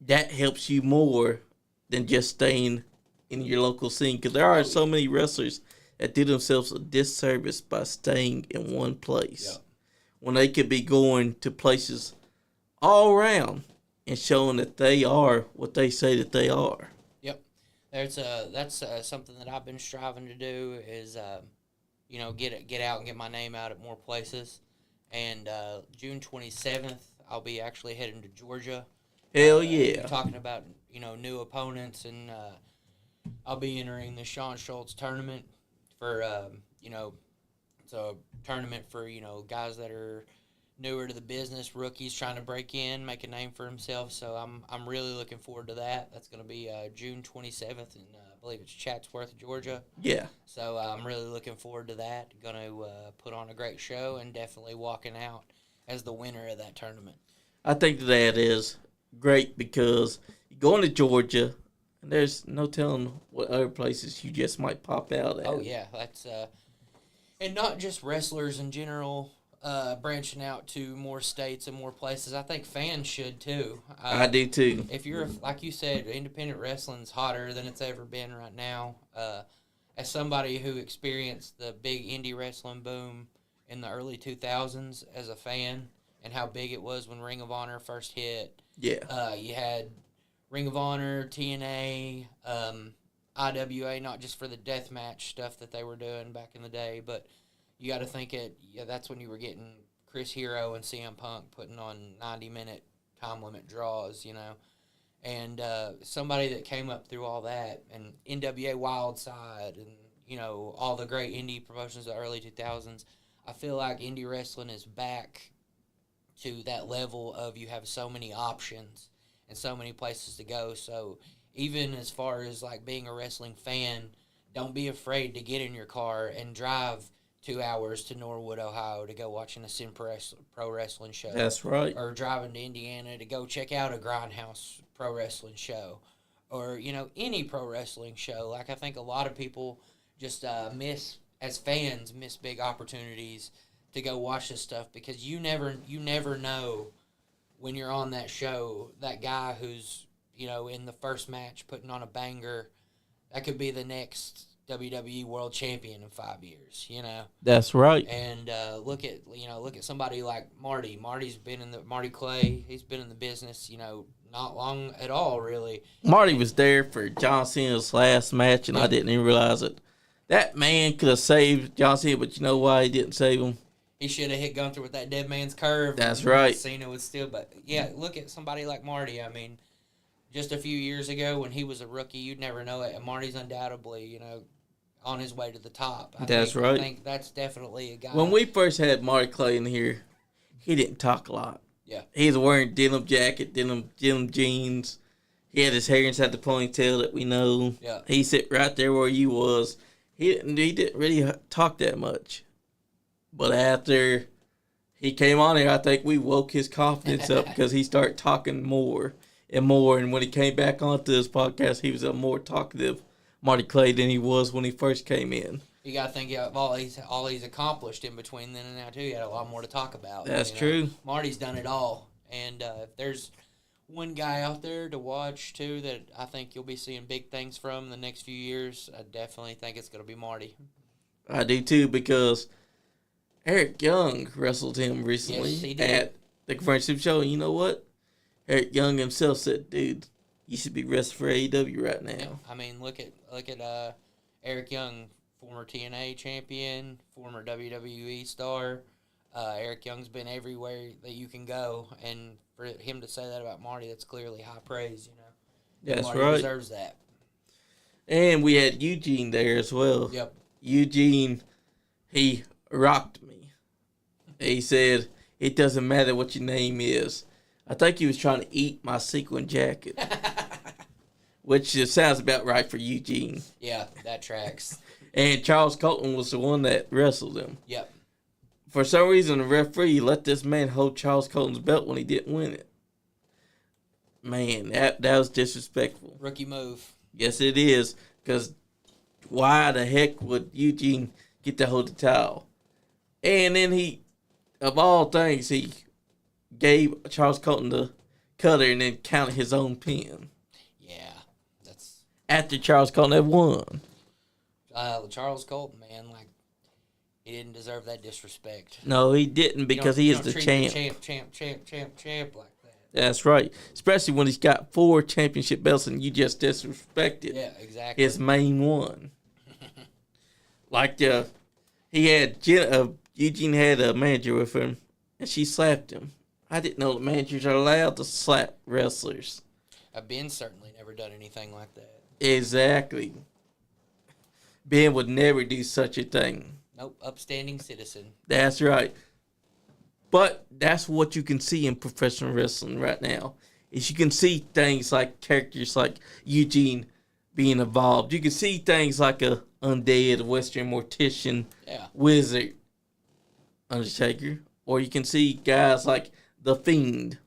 that helps you more than just staying in your local scene. Because there are so many wrestlers that do themselves a disservice by staying in one place when they could be going to places all around and showing that they are what they say that they are. Yep, that's something that I've been striving to do is get out and get my name out at more places. And June 27th, I'll be actually heading to Georgia, Hell yeah. You're talking about, new opponents, and I'll be entering the Sean Schultz tournament for, it's a tournament for, guys that are newer to the business, rookies trying to break in, make a name for himself. So I'm really looking forward to that. That's going to be June 27th, and I believe it's Chatsworth, Georgia. Yeah. So I'm really looking forward to that. Going to put on a great show and definitely walking out as the winner of that tournament. I think that is great because you're going to Georgia, and there's no telling what other places you just might pop out at. Oh, yeah. That's and not just wrestlers in general. Branching out to more states and more places. I think fans should too. I do too. If you're, like you said, independent wrestling's hotter than it's ever been right now. As somebody who experienced the big indie wrestling boom in the early 2000s as a fan, and how big it was when Ring of Honor first hit. Yeah. You had Ring of Honor, TNA, IWA, not just for the deathmatch stuff that they were doing back in the day, but you got to think that's when you were getting Chris Hero and CM Punk putting on 90-minute time limit draws, and somebody that came up through all that, and NWA Wildside, and all the great indie promotions of the early 2000s. I feel like indie wrestling is back to that level of you have so many options and so many places to go. So even as far as like being a wrestling fan, don't be afraid to get in your car and drive 2 hours to Norwood, Ohio to go watch an Ascend Pro Wrestling show. That's right. Or driving to Indiana to go check out a Grindhouse Pro Wrestling show. Or, any pro wrestling show. Like, I think a lot of people just miss big opportunities to go watch this stuff because you never know when you're on that show, that guy who's, in the first match putting on a banger, that could be the next WWE World Champion in 5 years, That's right. And look at somebody like Marty. Marty Clay. He's been in the business, not long at all, really. Marty was there for John Cena's last match, and I didn't even realize it. That man could have saved John Cena, but you know why he didn't save him? He should have hit Gunther with that dead man's curve. That's right. Cena would still, but yeah, look at somebody like Marty. I mean, just a few years ago when he was a rookie, you'd never know it, and Marty's undoubtedly, on his way to the top. I think that's definitely a guy. When we first had Marty Clay in here, he didn't talk a lot. Yeah. He was wearing denim jacket, denim jeans. He had his hair inside the ponytail that we know. Yeah. He sit right there where you was. He didn't really talk that much. But after he came on here, I think we woke his confidence up because he started talking more and more. And when he came back onto this podcast, he was a more talkative Marty Clay than he was when he first came in. You got to think of all he's accomplished in between then and now, too. He had a lot more to talk about. That's true. Marty's done it all. And if there's one guy out there to watch, too, that I think you'll be seeing big things from in the next few years, I definitely think it's going to be Marty. I do, too, because Eric Young wrestled him recently at the Convention Show. And you know what? Eric Young himself said, dude, you should be wrestling for AEW right now. Yeah. I mean, look at Eric Young, former TNA champion, former WWE star. Eric Young's been everywhere that you can go, and for him to say that about Marty, that's clearly high praise. That's Marty right. Deserves that. And we had Eugene there as well. Yep. Eugene, he rocked me. He said, "It doesn't matter what your name is." I think he was trying to eat my sequin jacket. Which just sounds about right for Eugene. Yeah, that tracks. And Charles Colton was the one that wrestled him. Yep. For some reason, the referee let this man hold Charles Colton's belt when he didn't win it. Man, that was disrespectful. Rookie move. Yes, it is. Because why the heck would Eugene get to hold the towel? And then he, of all things, he gave Charles Colton the cutter and then counted his own pin. Yeah, that's after Charles Colton had won. Charles Colton, man, like he didn't deserve that disrespect. No, he didn't because he is the champ. Champ like that. That's right. Especially when he's got 4 championship belts and you just disrespected. Yeah, exactly. His main one. Like he had Eugene had a manager with him, and she slapped him. I didn't know the managers are allowed to slap wrestlers. Ben certainly never done anything like that. Exactly. Ben would never do such a thing. Nope, upstanding citizen. That's right. But that's what you can see in professional wrestling right now. Is you can see things like characters like Eugene being involved. You can see things like a undead Western mortician, wizard, Undertaker. Or you can see guys like The Fiend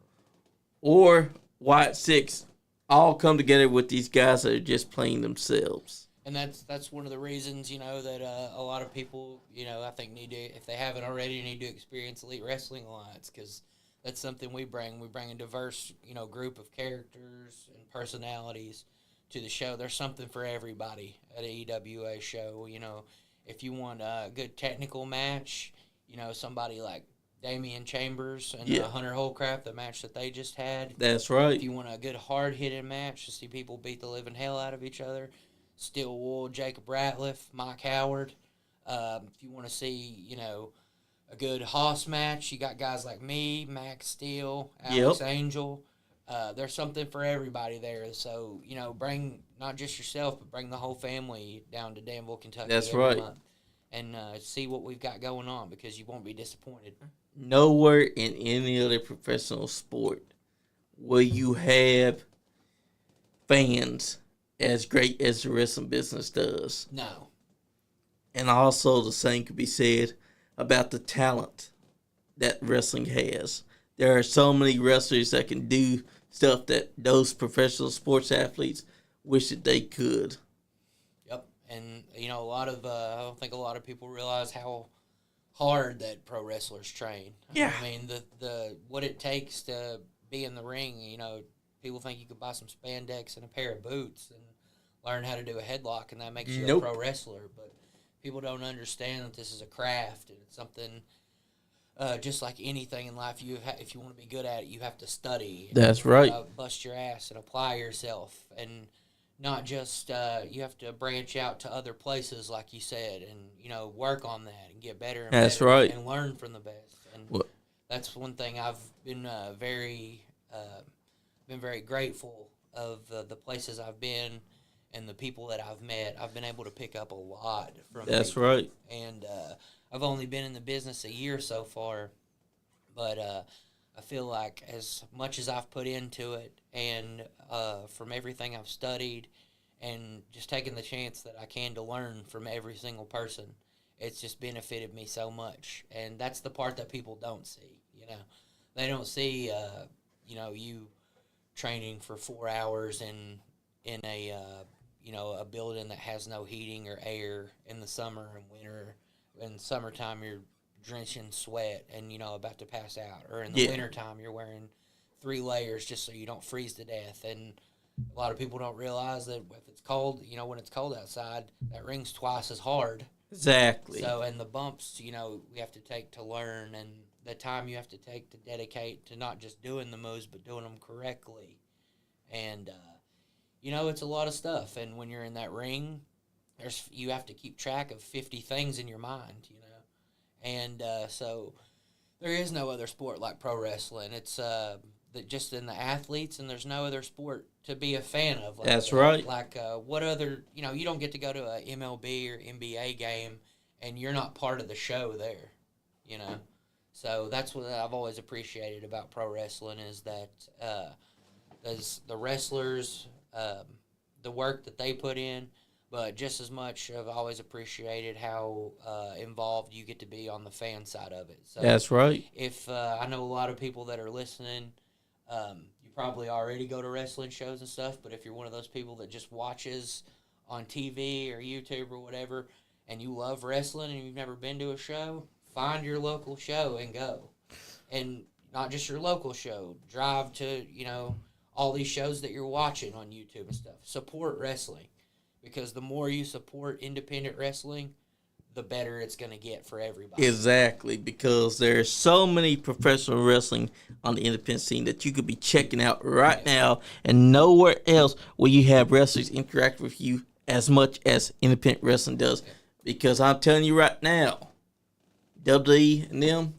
or White Six all come together with these guys that are just playing themselves. And that's one of the reasons, that a lot of people, I think need to, if they haven't already, need to experience Elite Wrestling Alliance, because that's something we bring. We bring a diverse, group of characters and personalities to the show. There's something for everybody at an EWA show. If you want a good technical match, somebody like Damian Chambers and Hunter Holcraft, the match that they just had. That's right. If you want a good hard-hitting match to see people beat the living hell out of each other, Steel Wool, Jacob Ratliff, Mike Howard. If you want to see, a good Hoss match, you got guys like me, Max Steel, Alex Angel. There's something for everybody there. So, bring not just yourself, but bring the whole family down to Danville, Kentucky. That's right. Month and see what we've got going on, because you won't be disappointed. Nowhere in any other professional sport will you have fans as great as the wrestling business does. No. And also the same could be said about the talent that wrestling has. There are so many wrestlers that can do stuff that those professional sports athletes wish that they could. Yep. And, I don't think a lot of people realize how hard that pro wrestlers train. Yeah. I mean, the what it takes to be in the ring, people think you could buy some spandex and a pair of boots and learn how to do a headlock, and that makes you a pro wrestler. But people don't understand that this is a craft, and it's something just like anything in life. If you want to be good at it, you have to study. That's right. Bust your ass and apply yourself, and not just you have to branch out to other places, like you said, and work on that and get better. And that's better right. And learn from the best. And that's one thing I've been very grateful of the places I've been and the people that I've met. I've been able to pick up a lot from. That's people. right. And I've only been in the business a year so far, but I feel like as much as I've put into it, and from everything I've studied, and just taking the chance that I can to learn from every single person, it's just benefited me so much. And that's the part that people don't see. They don't see you training for 4 hours in a a building that has no heating or air in the summer and winter. In summertime, you're drenching sweat and about to pass out, or in the wintertime, you're wearing 3 layers just so you don't freeze to death. And a lot of people don't realize that if it's cold, when it's cold outside, that ring's twice as hard. Exactly. So, and the bumps, we have to take to learn, and the time you have to take to dedicate to not just doing the moves, but doing them correctly. And, it's a lot of stuff. And when you're in that ring, you have to keep track of 50 things in your mind, And so there is no other sport like pro wrestling. It's just in the athletes, and there's no other sport to be a fan of. That's right. Like what other, you don't get to go to a MLB or NBA game, and you're not part of the show there, So that's what I've always appreciated about pro wrestling, is that as the wrestlers, the work that they put in, but just as much I've always appreciated how involved you get to be on the fan side of it. So that's right. If I know a lot of people that are listening, you probably already go to wrestling shows and stuff, but if you're one of those people that just watches on TV or YouTube or whatever, and you love wrestling and you've never been to a show, find your local show and go. And not just your local show. Drive to, all these shows that you're watching on YouTube and stuff. Support wrestling. Because the more you support independent wrestling, the better it's going to get for everybody. Exactly, because there's so many professional wrestling on the independent scene that you could be checking out right now, and nowhere else will you have wrestlers interact with you as much as independent wrestling does. Yeah. Because I'm telling you right now, WWE and them,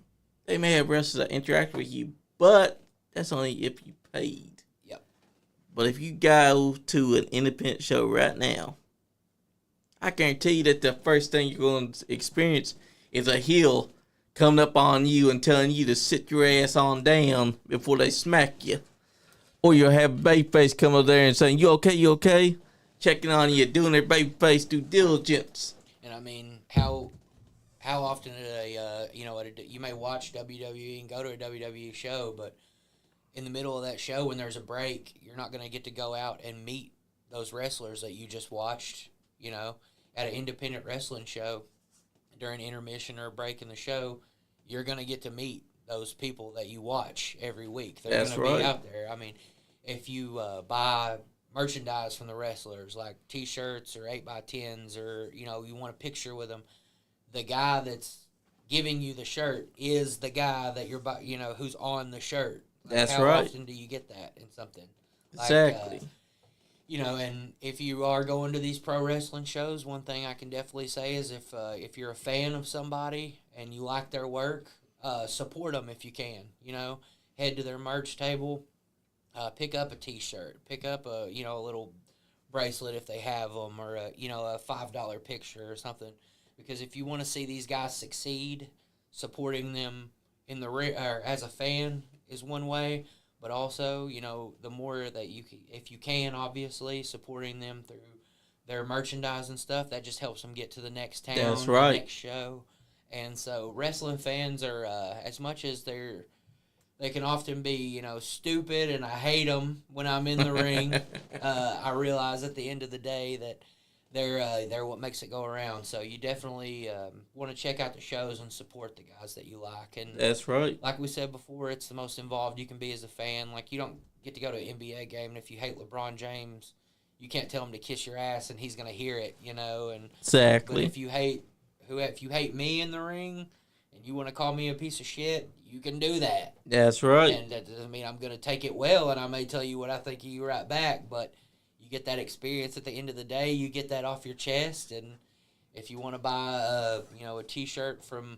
they may have wrestlers that interact with you But that's only if you paid. Yep. But if you go to an independent show right now, I guarantee you that the first thing you're going to experience is a heel coming up on you and telling you to sit your ass on down before they smack you. Or you'll have babyface come up there and saying, you okay? Checking on you, doing their babyface due diligence. And I mean, how often at a you may watch WWE and go to a WWE show, but in the middle of that show when there's a break, you're not going to get to go out and meet those wrestlers that you just watched, at an independent wrestling show during intermission or a break in the show. You're going to get to meet those people that you watch every week. They're going to be out there. I mean, if you buy merchandise from the wrestlers, like T-shirts or 8x10s, or, you want a picture with them, the guy that's giving you the shirt is the guy that you're, who's on the shirt. That's how right. How often do you get that in something? Exactly. And if you are going to these pro wrestling shows, one thing I can definitely say is if you're a fan of somebody and you like their work, support them if you can. Head to their merch table, pick up a T-shirt, pick up a little bracelet if they have them, or a $5 picture or something. Because if you want to see these guys succeed, supporting them in the or as a fan is one way. But also, the more that if you can, obviously, supporting them through their merchandise and stuff, that just helps them get to the next town, That's right. the next show. And so wrestling fans are, as much as they can often be, stupid, and I hate them when I'm in the ring, I realize at the end of the day that they're what makes it go around. So you definitely want to check out the shows and support the guys that you like. And that's right. Like we said before, it's the most involved you can be as a fan. Like, you don't get to go to an NBA game, and if you hate LeBron James, you can't tell him to kiss your ass and he's gonna hear it, And exactly. But if you hate me in the ring and you want to call me a piece of shit, you can do that. That's right. And that doesn't mean I'm gonna take it well, and I may tell you what I think of you right back, but you get that experience at the end of the day. You get that off your chest, and if you want to buy a T-shirt from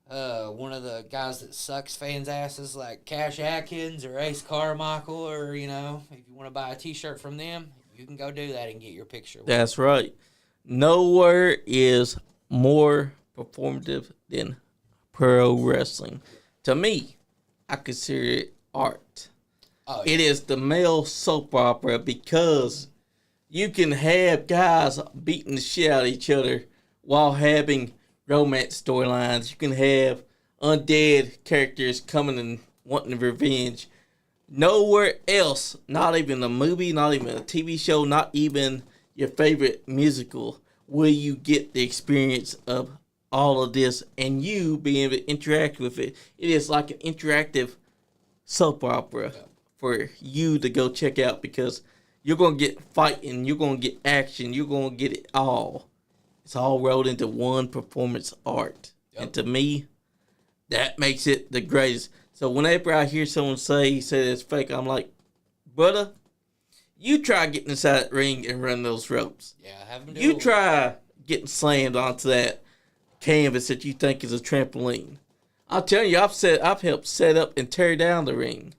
one of the guys that sucks fans' asses like Cash Atkins or Ace Carmichael, or if you want to buy a T-shirt from them, you can go do that and get your picture. That's right. Nowhere is more performative than pro wrestling. To me, I consider it art. Oh, yeah. It is the male soap opera because you can have guys beating the shit out of each other while having romance storylines. You can have undead characters coming and wanting revenge. Nowhere else, not even a movie, not even a TV show, not even your favorite musical, will you get the experience of all of this and you being able to interact with it. It is like an interactive soap opera. Yeah. For you to go check out, because you're going to get fighting, you're going to get action, you're going to get it all. It's all rolled into one performance art. Yep. And to me, that makes it the greatest. So whenever I hear someone say it's fake, I'm like, brother, you try getting inside that ring and run those ropes. Yeah, have them do You try getting slammed onto that canvas that you think is a trampoline. I'll tell you, I've helped set up and tear down the ring.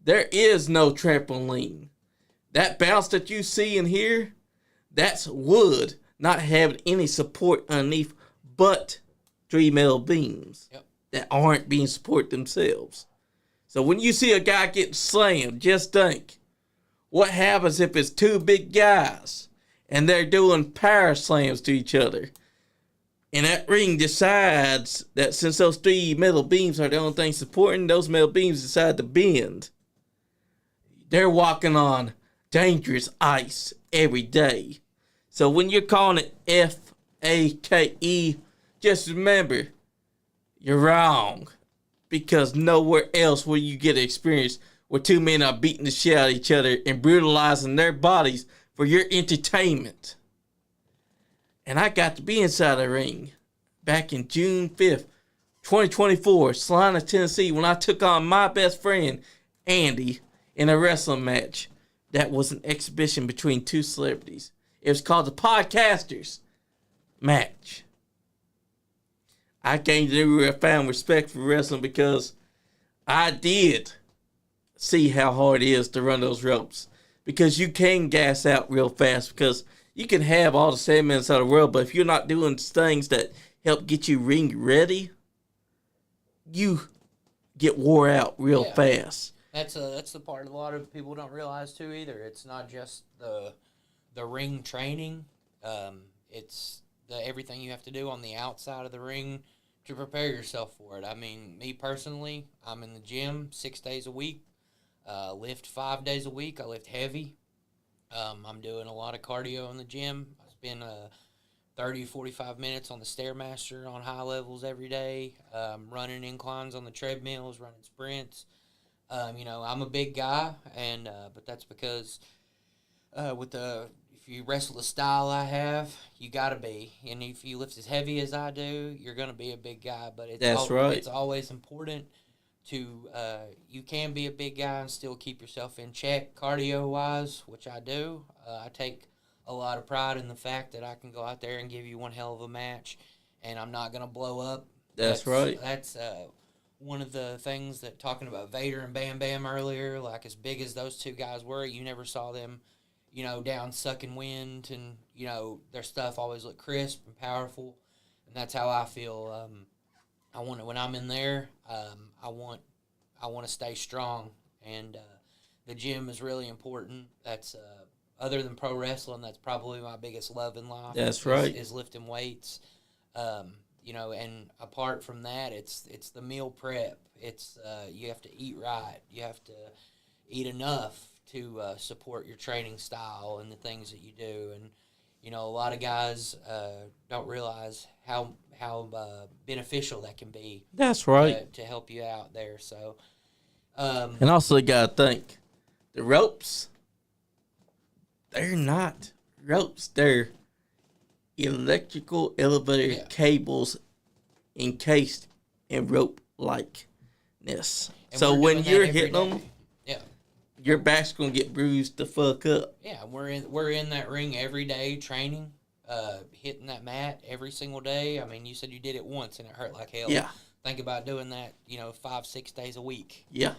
There is no trampoline. That bounce that you see in here, that's wood, not having any support underneath but 3 metal beams. Yep. That aren't being supported themselves. So when you see a guy getting slammed, just think, what happens if it's 2 big guys and they're doing power slams to each other? And that ring decides that since those 3 metal beams are the only thing supporting, those metal beams decide to bend. They're walking on dangerous ice every day. So when you're calling it F-A-K-E, just remember, you're wrong. Because nowhere else will you get an experience where 2 men are beating the shit out of each other and brutalizing their bodies for your entertainment. And I got to be inside the ring back in June 5th, 2024, Salina, Tennessee, when I took on my best friend, Andy, in a wrestling match. That was an exhibition between 2 celebrities. It was called the Podcasters match. I gained a newfound respect for wrestling because I did see how hard it is to run those ropes because you can gas out real fast because you can have all the 7 minutes of the world, but if you're not doing things that help get you ring ready, you get wore out real fast. That's the part a lot of people don't realize too either. It's not just the ring training. It's everything you have to do on the outside of the ring to prepare yourself for it. I mean, me personally, I'm in the gym 6 days a week, lift 5 days a week. I lift heavy. I'm doing a lot of cardio in the gym. I spend 30, 45 minutes on the Stairmaster on high levels every day, running inclines on the treadmills, running sprints. I'm a big guy, and but that's because if you wrestle the style I have, you gotta be. And if you lift as heavy as I do, you're gonna be a big guy. But it's always important to you can be a big guy and still keep yourself in check cardio wise, which I do. I take a lot of pride in the fact that I can go out there and give you one hell of a match, and I'm not gonna blow up. That's right. That's one of the things that talking about Vader and Bam Bam earlier, like as big as those two guys were, you never saw them, down sucking wind, and their stuff always looked crisp and powerful, and that's how I feel. I want to, when I'm in there, I want to stay strong, and the gym is really important. That's other than pro wrestling, that's probably my biggest love in life. That's right. Is lifting weights. And apart from that, it's the meal prep. It's you have to eat right. You have to eat enough to support your training style and the things that you do. And a lot of guys don't realize how beneficial that can be. That's right. To help you out there. So, and also you gotta think, the ropes. They're not ropes. They're electrical elevator cables encased in rope-likeness. So when you're hitting them, your back's gonna get bruised the fuck up. Yeah, we're in that ring every day training, hitting that mat every single day. I mean, you said you did it once and it hurt like hell. Yeah. Think about doing that, 5-6 days a week. Yeah.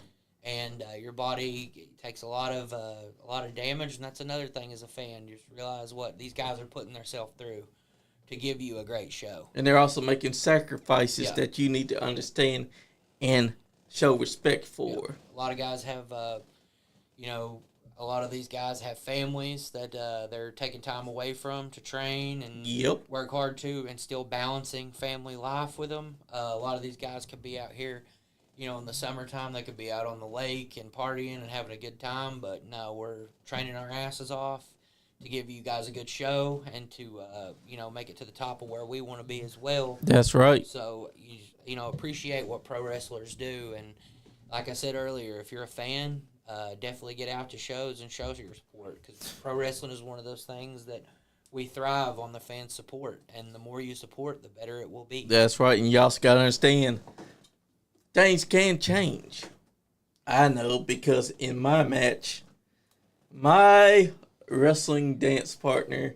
And your body takes a lot of damage, and that's another thing as a fan. You just realize what these guys are putting themselves through to give you a great show. And they're also making sacrifices that you need to understand and show respect for. A lot of guys have, a lot of these guys have families that they're taking time away from to train and work hard to, and still balancing family life with them. A lot of these guys could be out here. In the summertime, they could be out on the lake and partying and having a good time, but no, we're training our asses off to give you guys a good show and to, make it to the top of where we want to be as well. That's right. So, appreciate what pro wrestlers do. And like I said earlier, if you're a fan, definitely get out to shows and show your support, because pro wrestling is one of those things that we thrive on the fan support, and the more you support, the better it will be. That's right, and you also got to understand, things can change. I know, because in my match, my wrestling dance partner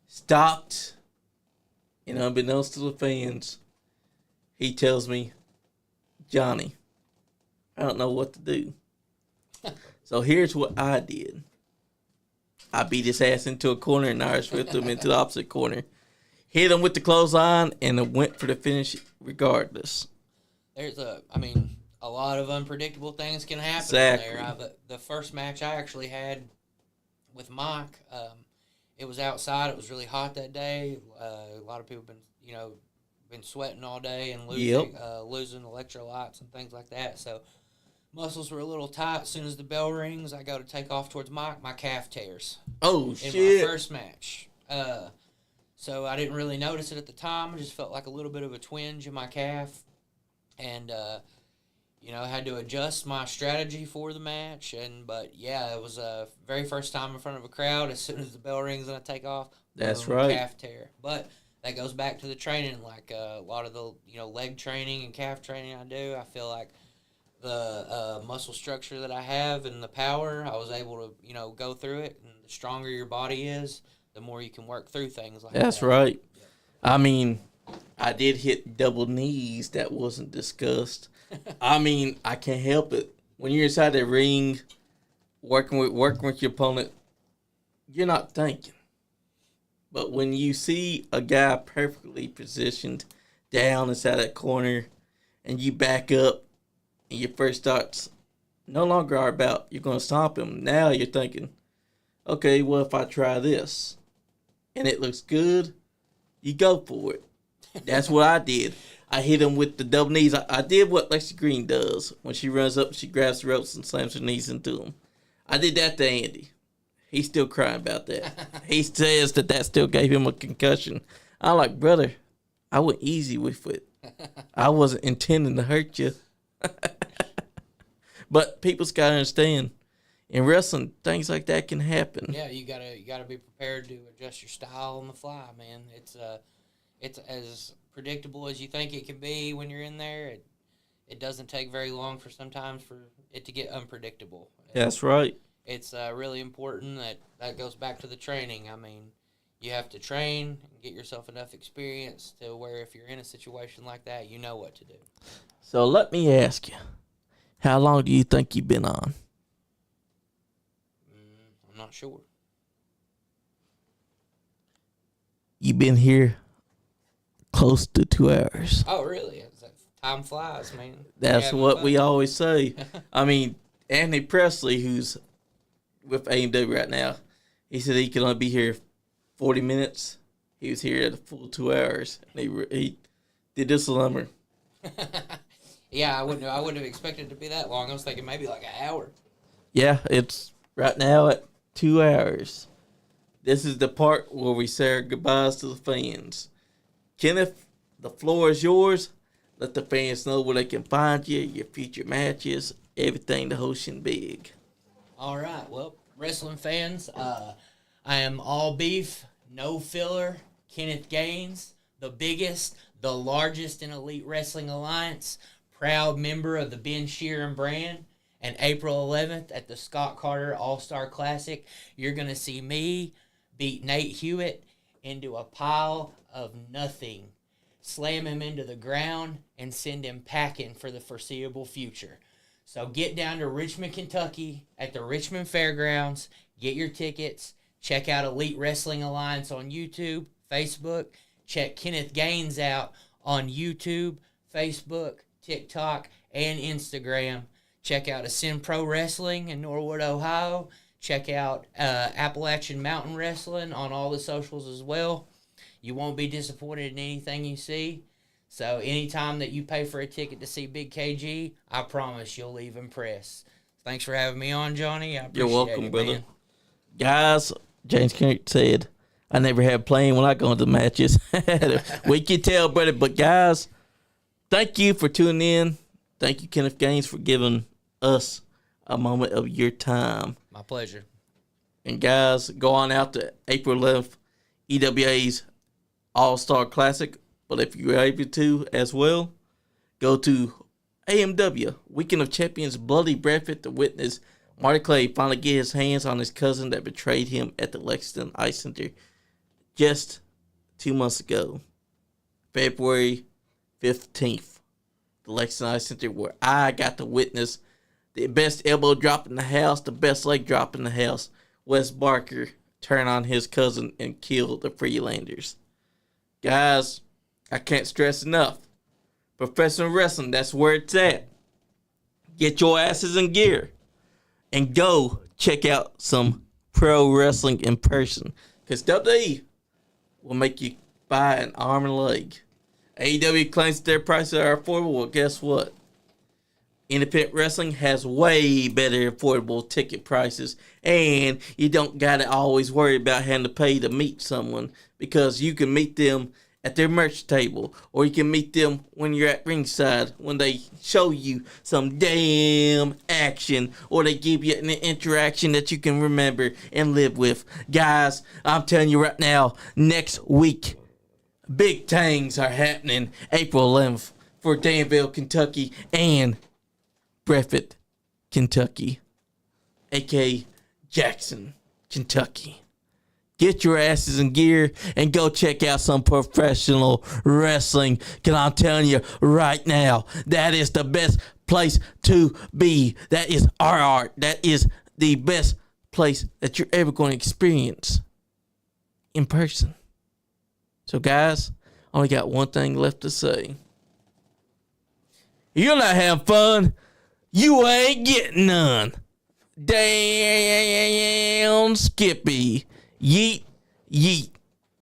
stopped, and unbeknownst to the fans, he tells me, Johnny, I don't know what to do. So here's what I did. I beat his ass into a corner and Irish whipped him into the opposite corner. Hit him with the clothesline and went for the finish regardless. There's a lot of unpredictable things can happen there. The first match I actually had with Mike, it was outside. It was really hot that day. A lot of people been sweating all day and losing electrolytes and things like that. So muscles were a little tight. As soon as the bell rings, I go to take off towards Mike. My calf tears. Oh, shit. In my first match. So I didn't really notice it at the time. I just felt like a little bit of a twinge in my calf. And, I had to adjust my strategy for the match. But it was a very first time in front of a crowd. As soon as the bell rings and I take off, that's right. Calf tear. But that goes back to the training. Like a lot of the, leg training and calf training I do, I feel like the muscle structure that I have and the power, I was able to, go through it. And the stronger your body is, the more you can work through things like that. That's right. Yeah. I mean, I did hit double knees. That wasn't discussed. I mean, I can't help it. When you're inside the ring, working with your opponent, you're not thinking. But when you see a guy perfectly positioned down inside that corner, and you back up, and your first thoughts no longer are about you're going to stomp him. Now you're thinking, okay, well, if I try this and it looks good, you go for it. That's what I did. I hit him with the double knees. I did what Lexi Green does. When she runs up, she grabs the ropes and slams her knees into him. I did that to Andy. He's still crying about that. He says that still gave him a concussion. I'm like, brother, I went easy with it. I wasn't intending to hurt you. But people's got to understand, in wrestling, things like that can happen. Yeah, you gotta be prepared to adjust your style on the fly, man. It's as predictable as you think it can be when you're in there. It doesn't take very long sometimes for it to get unpredictable. That's right. It's really important that goes back to the training. I mean, you have to train and get yourself enough experience to where if you're in a situation like that, you know what to do. So let me ask you, how long do you think you've been on? I'm not sure. You've been here close to 2 hours. Oh, really? Time flies, man. That's what we always say. I mean, Anthony Presley, who's with AMW right now, he said he could only be here 40 minutes. He was here at a full 2 hours. And he did this summer. Yeah, I wouldn't have expected it to be that long. I was thinking maybe like an hour. Yeah, it's right now at 2 hours. This is the part where we say our goodbyes to the fans. Kenneth, the floor is yours. Let the fans know where they can find you, your future matches, everything the Hoshin Big. All right, well, wrestling fans, I am all beef, no filler, Kenneth Gainz, the biggest, the largest in Elite Wrestling Alliance, proud member of the Ben Sheeran brand. And April 11th at the Scott Carter All-Star Classic, you're going to see me beat Nate Hewitt into a pile of nothing, slam him into the ground, and send him packing for the foreseeable future. So get down to Richmond, Kentucky at the Richmond Fairgrounds, get your tickets, check out Elite Wrestling Alliance on YouTube, Facebook, check Kenneth Gainz out on YouTube, Facebook, TikTok, and Instagram. Check out Ascend Pro Wrestling in Norwood, Ohio. Check out Appalachian Mountain Wrestling on all the socials as well. You won't be disappointed in anything you see. So anytime that you pay for a ticket to see Big KG, I promise you'll leave impressed. Thanks for having me on, Johnny. I appreciate You're welcome, brother. Man. Guys, James Kenneth said, I never have playing when I go into matches. We can tell, brother. But guys, thank you for tuning in. Thank you, Kenneth Gainz, for giving us a moment of your time. My pleasure. And guys, go on out to April 11th, EWA's All-Star Classic. But if you're able to as well, go to AMW, Weekend of Champions, Bloody Breakfast to witness Marty Clay finally get his hands on his cousin that betrayed him at the Lexington Ice Center just 2 months ago. February 15th, the Lexington Ice Center, where I got to witness the best elbow drop in the house, the best leg drop in the house. Wes Barker turn on his cousin and kill the Freelanders. Guys, I can't stress enough. Professional wrestling, that's where it's at. Get your asses in gear and go check out some pro wrestling in person. Because WWE will make you buy an arm and a leg. AEW claims their prices are affordable. Well, guess what? Independent wrestling has way better affordable ticket prices, and you don't gotta always worry about having to pay to meet someone, because you can meet them at their merch table, or you can meet them when you're at ringside when they show you some damn action, or they give you an interaction that you can remember and live with. Guys, I'm telling you right now, next week, big things are happening April 11th for Danville, Kentucky, and Breathitt, Kentucky, a.k.a. Jackson, Kentucky. get your asses in gear and go check out some professional wrestling. Because I'm telling you right now, that is the best place to be. That is our art. That is the best place that you're ever going to experience in person. So guys, I only got one thing left to say. You're not having fun, you ain't getting none. Damn Skippy. Yeet, yeet.